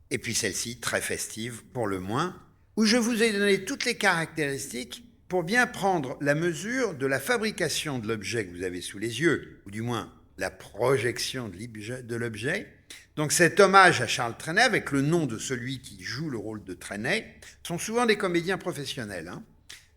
[SPEAKER 1] et puis celle-ci, très festive pour le moins, où je vous ai donné toutes les caractéristiques pour bien prendre la mesure de la fabrication de l'objet que vous avez sous les yeux, ou du moins la projection de l'objet. Donc cet hommage à Charles Trenet, avec le nom de celui qui joue le rôle de Trenet, sont souvent des comédiens professionnels.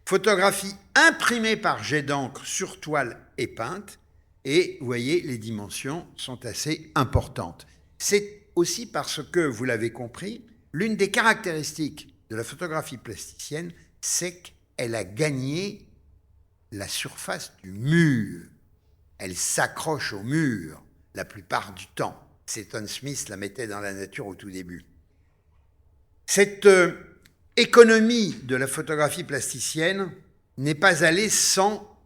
[SPEAKER 1] Photographie imprimée par jet d'encre sur toile et peinte, et vous voyez, les dimensions sont assez importantes. C'est aussi parce que, vous l'avez compris, l'une des caractéristiques de la photographie plasticienne, c'est qu'elle a gagné la surface du mur. Elle s'accroche au mur la plupart du temps. Seton Smith la mettait dans la nature au tout début. Cette économie de la photographie plasticienne n'est pas allée sans,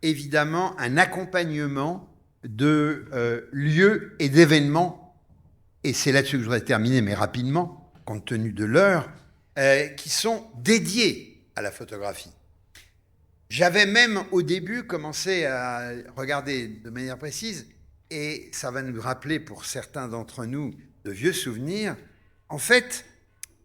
[SPEAKER 1] évidemment, un accompagnement de lieux et d'événements, et c'est là-dessus que je voudrais terminer, mais rapidement, compte tenu de l'heure, qui sont dédiés à la photographie. J'avais même au début commencé à regarder de manière précise, et ça va nous rappeler pour certains d'entre nous de vieux souvenirs. En fait,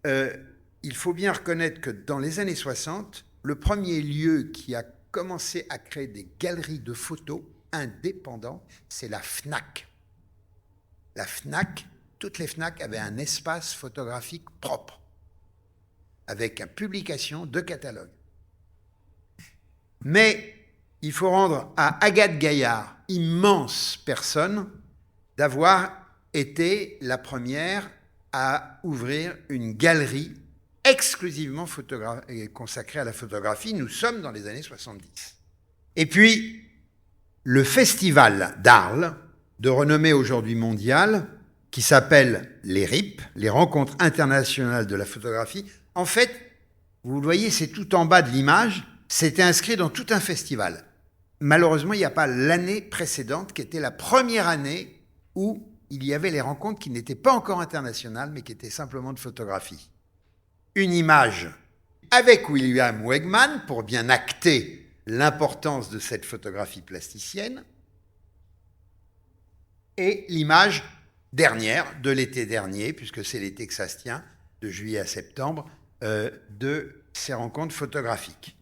[SPEAKER 1] il faut bien reconnaître que dans les années 60, le premier lieu qui a commencé à créer des galeries de photos indépendants, c'est la FNAC. La FNAC, toutes les FNAC avaient un espace photographique propre, avec une publication de catalogue. Mais il faut rendre à Agathe Gaillard, immense personne, d'avoir été la première à ouvrir une galerie exclusivement consacrée à la photographie. Nous sommes dans les années 70. Et puis, le festival d'Arles, de renommée aujourd'hui mondiale, qui s'appelle les RIP, les Rencontres internationales de la photographie. En fait, vous le voyez, c'est tout en bas de l'image, c'était inscrit dans tout un festival. Malheureusement, il n'y a pas l'année précédente, qui était la première année où il y avait les rencontres qui n'étaient pas encore internationales, mais qui étaient simplement de photographie. Une image avec William Wegman, pour bien acter l'importance de cette photographie plasticienne, et l'image dernière de l'été dernier, puisque c'est l'été que ça se tient, de juillet à septembre, de ces rencontres photographiques.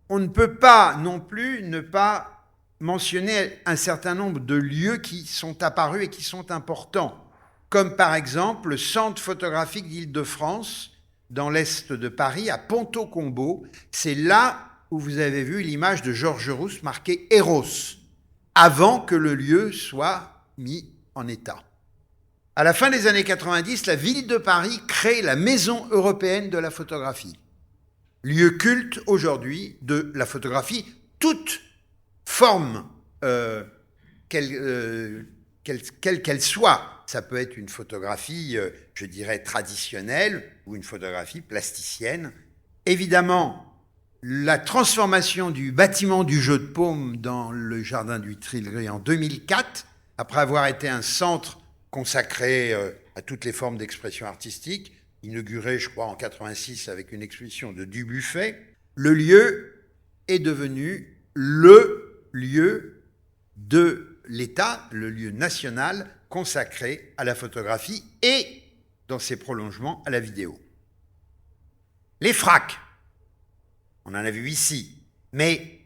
[SPEAKER 1] On ne peut pas non plus ne pas mentionner un certain nombre de lieux qui sont apparus et qui sont importants, comme par exemple le Centre photographique d'Île-de-France, dans l'est de Paris, à Ponto-Combo. C'est là où vous avez vu l'image de Georges Rousse marquée « Eros », avant que le lieu soit mis en état. À la fin des années 90, la ville de Paris crée la Maison européenne de la photographie, lieu culte aujourd'hui de la photographie, toute forme quelle qu'elle soit. Ça peut être une photographie, je dirais, traditionnelle ou une photographie plasticienne. Évidemment, la transformation du bâtiment du Jeu de Paume dans le jardin du Tuileries en 2004, après avoir été un centre consacré à toutes les formes d'expression artistique, inauguré, je crois, en 86 avec une exposition de Dubuffet, le lieu est devenu le lieu de l'État, le lieu national consacré à la photographie et, dans ses prolongements, à la vidéo. Les fracs, on en a vu ici, mais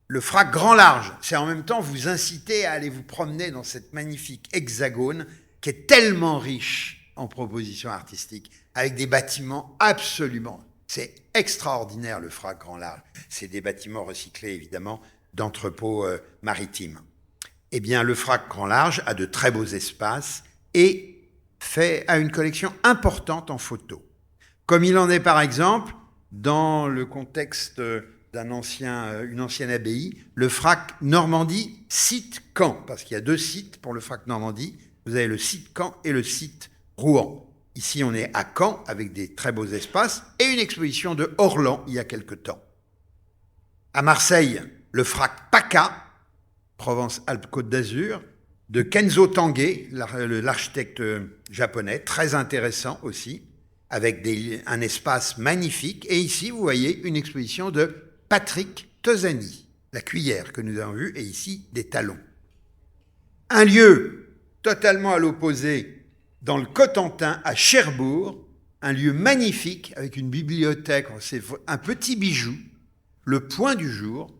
[SPEAKER 1] le frac grand large, c'est en même temps vous inciter à aller vous promener dans cette magnifique hexagone qui est tellement riche en propositions artistiques, avec des bâtiments absolument, c'est extraordinaire le frac grand large. C'est des bâtiments recyclés évidemment d'entrepôts maritimes. Eh bien, le frac grand large a de très beaux espaces et a une collection importante en photos. Comme il en est par exemple dans le contexte d'une ancienne abbaye, le frac Normandie site Caen, parce qu'il y a 2 sites pour le frac Normandie. Vous avez le site Caen et le site Rouen. Ici, on est à Caen avec des très beaux espaces et une exposition de Orlan il y a quelque temps. À Marseille, le frac PACA, Provence-Alpes-Côte d'Azur, de Kenzo Tange, l'architecte japonais, très intéressant aussi, avec un espace magnifique. Et ici, vous voyez une exposition de Patrick Tosani, la cuillère que nous avons vue, et ici, des talons. Un lieu totalement à l'opposé, dans le Cotentin, à Cherbourg, un lieu magnifique avec une bibliothèque, c'est un petit bijou, le Point du Jour,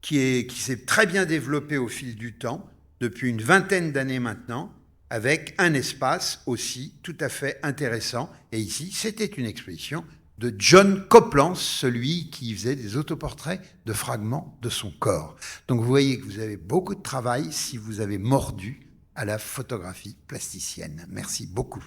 [SPEAKER 1] qui s'est très bien développé au fil du temps, depuis une 20aine d'années maintenant, avec un espace aussi tout à fait intéressant. Et ici, c'était une exposition de John Copeland, celui qui faisait des autoportraits de fragments de son corps. Donc vous voyez que vous avez beaucoup de travail si vous avez mordu à la photographie plasticienne. Merci beaucoup.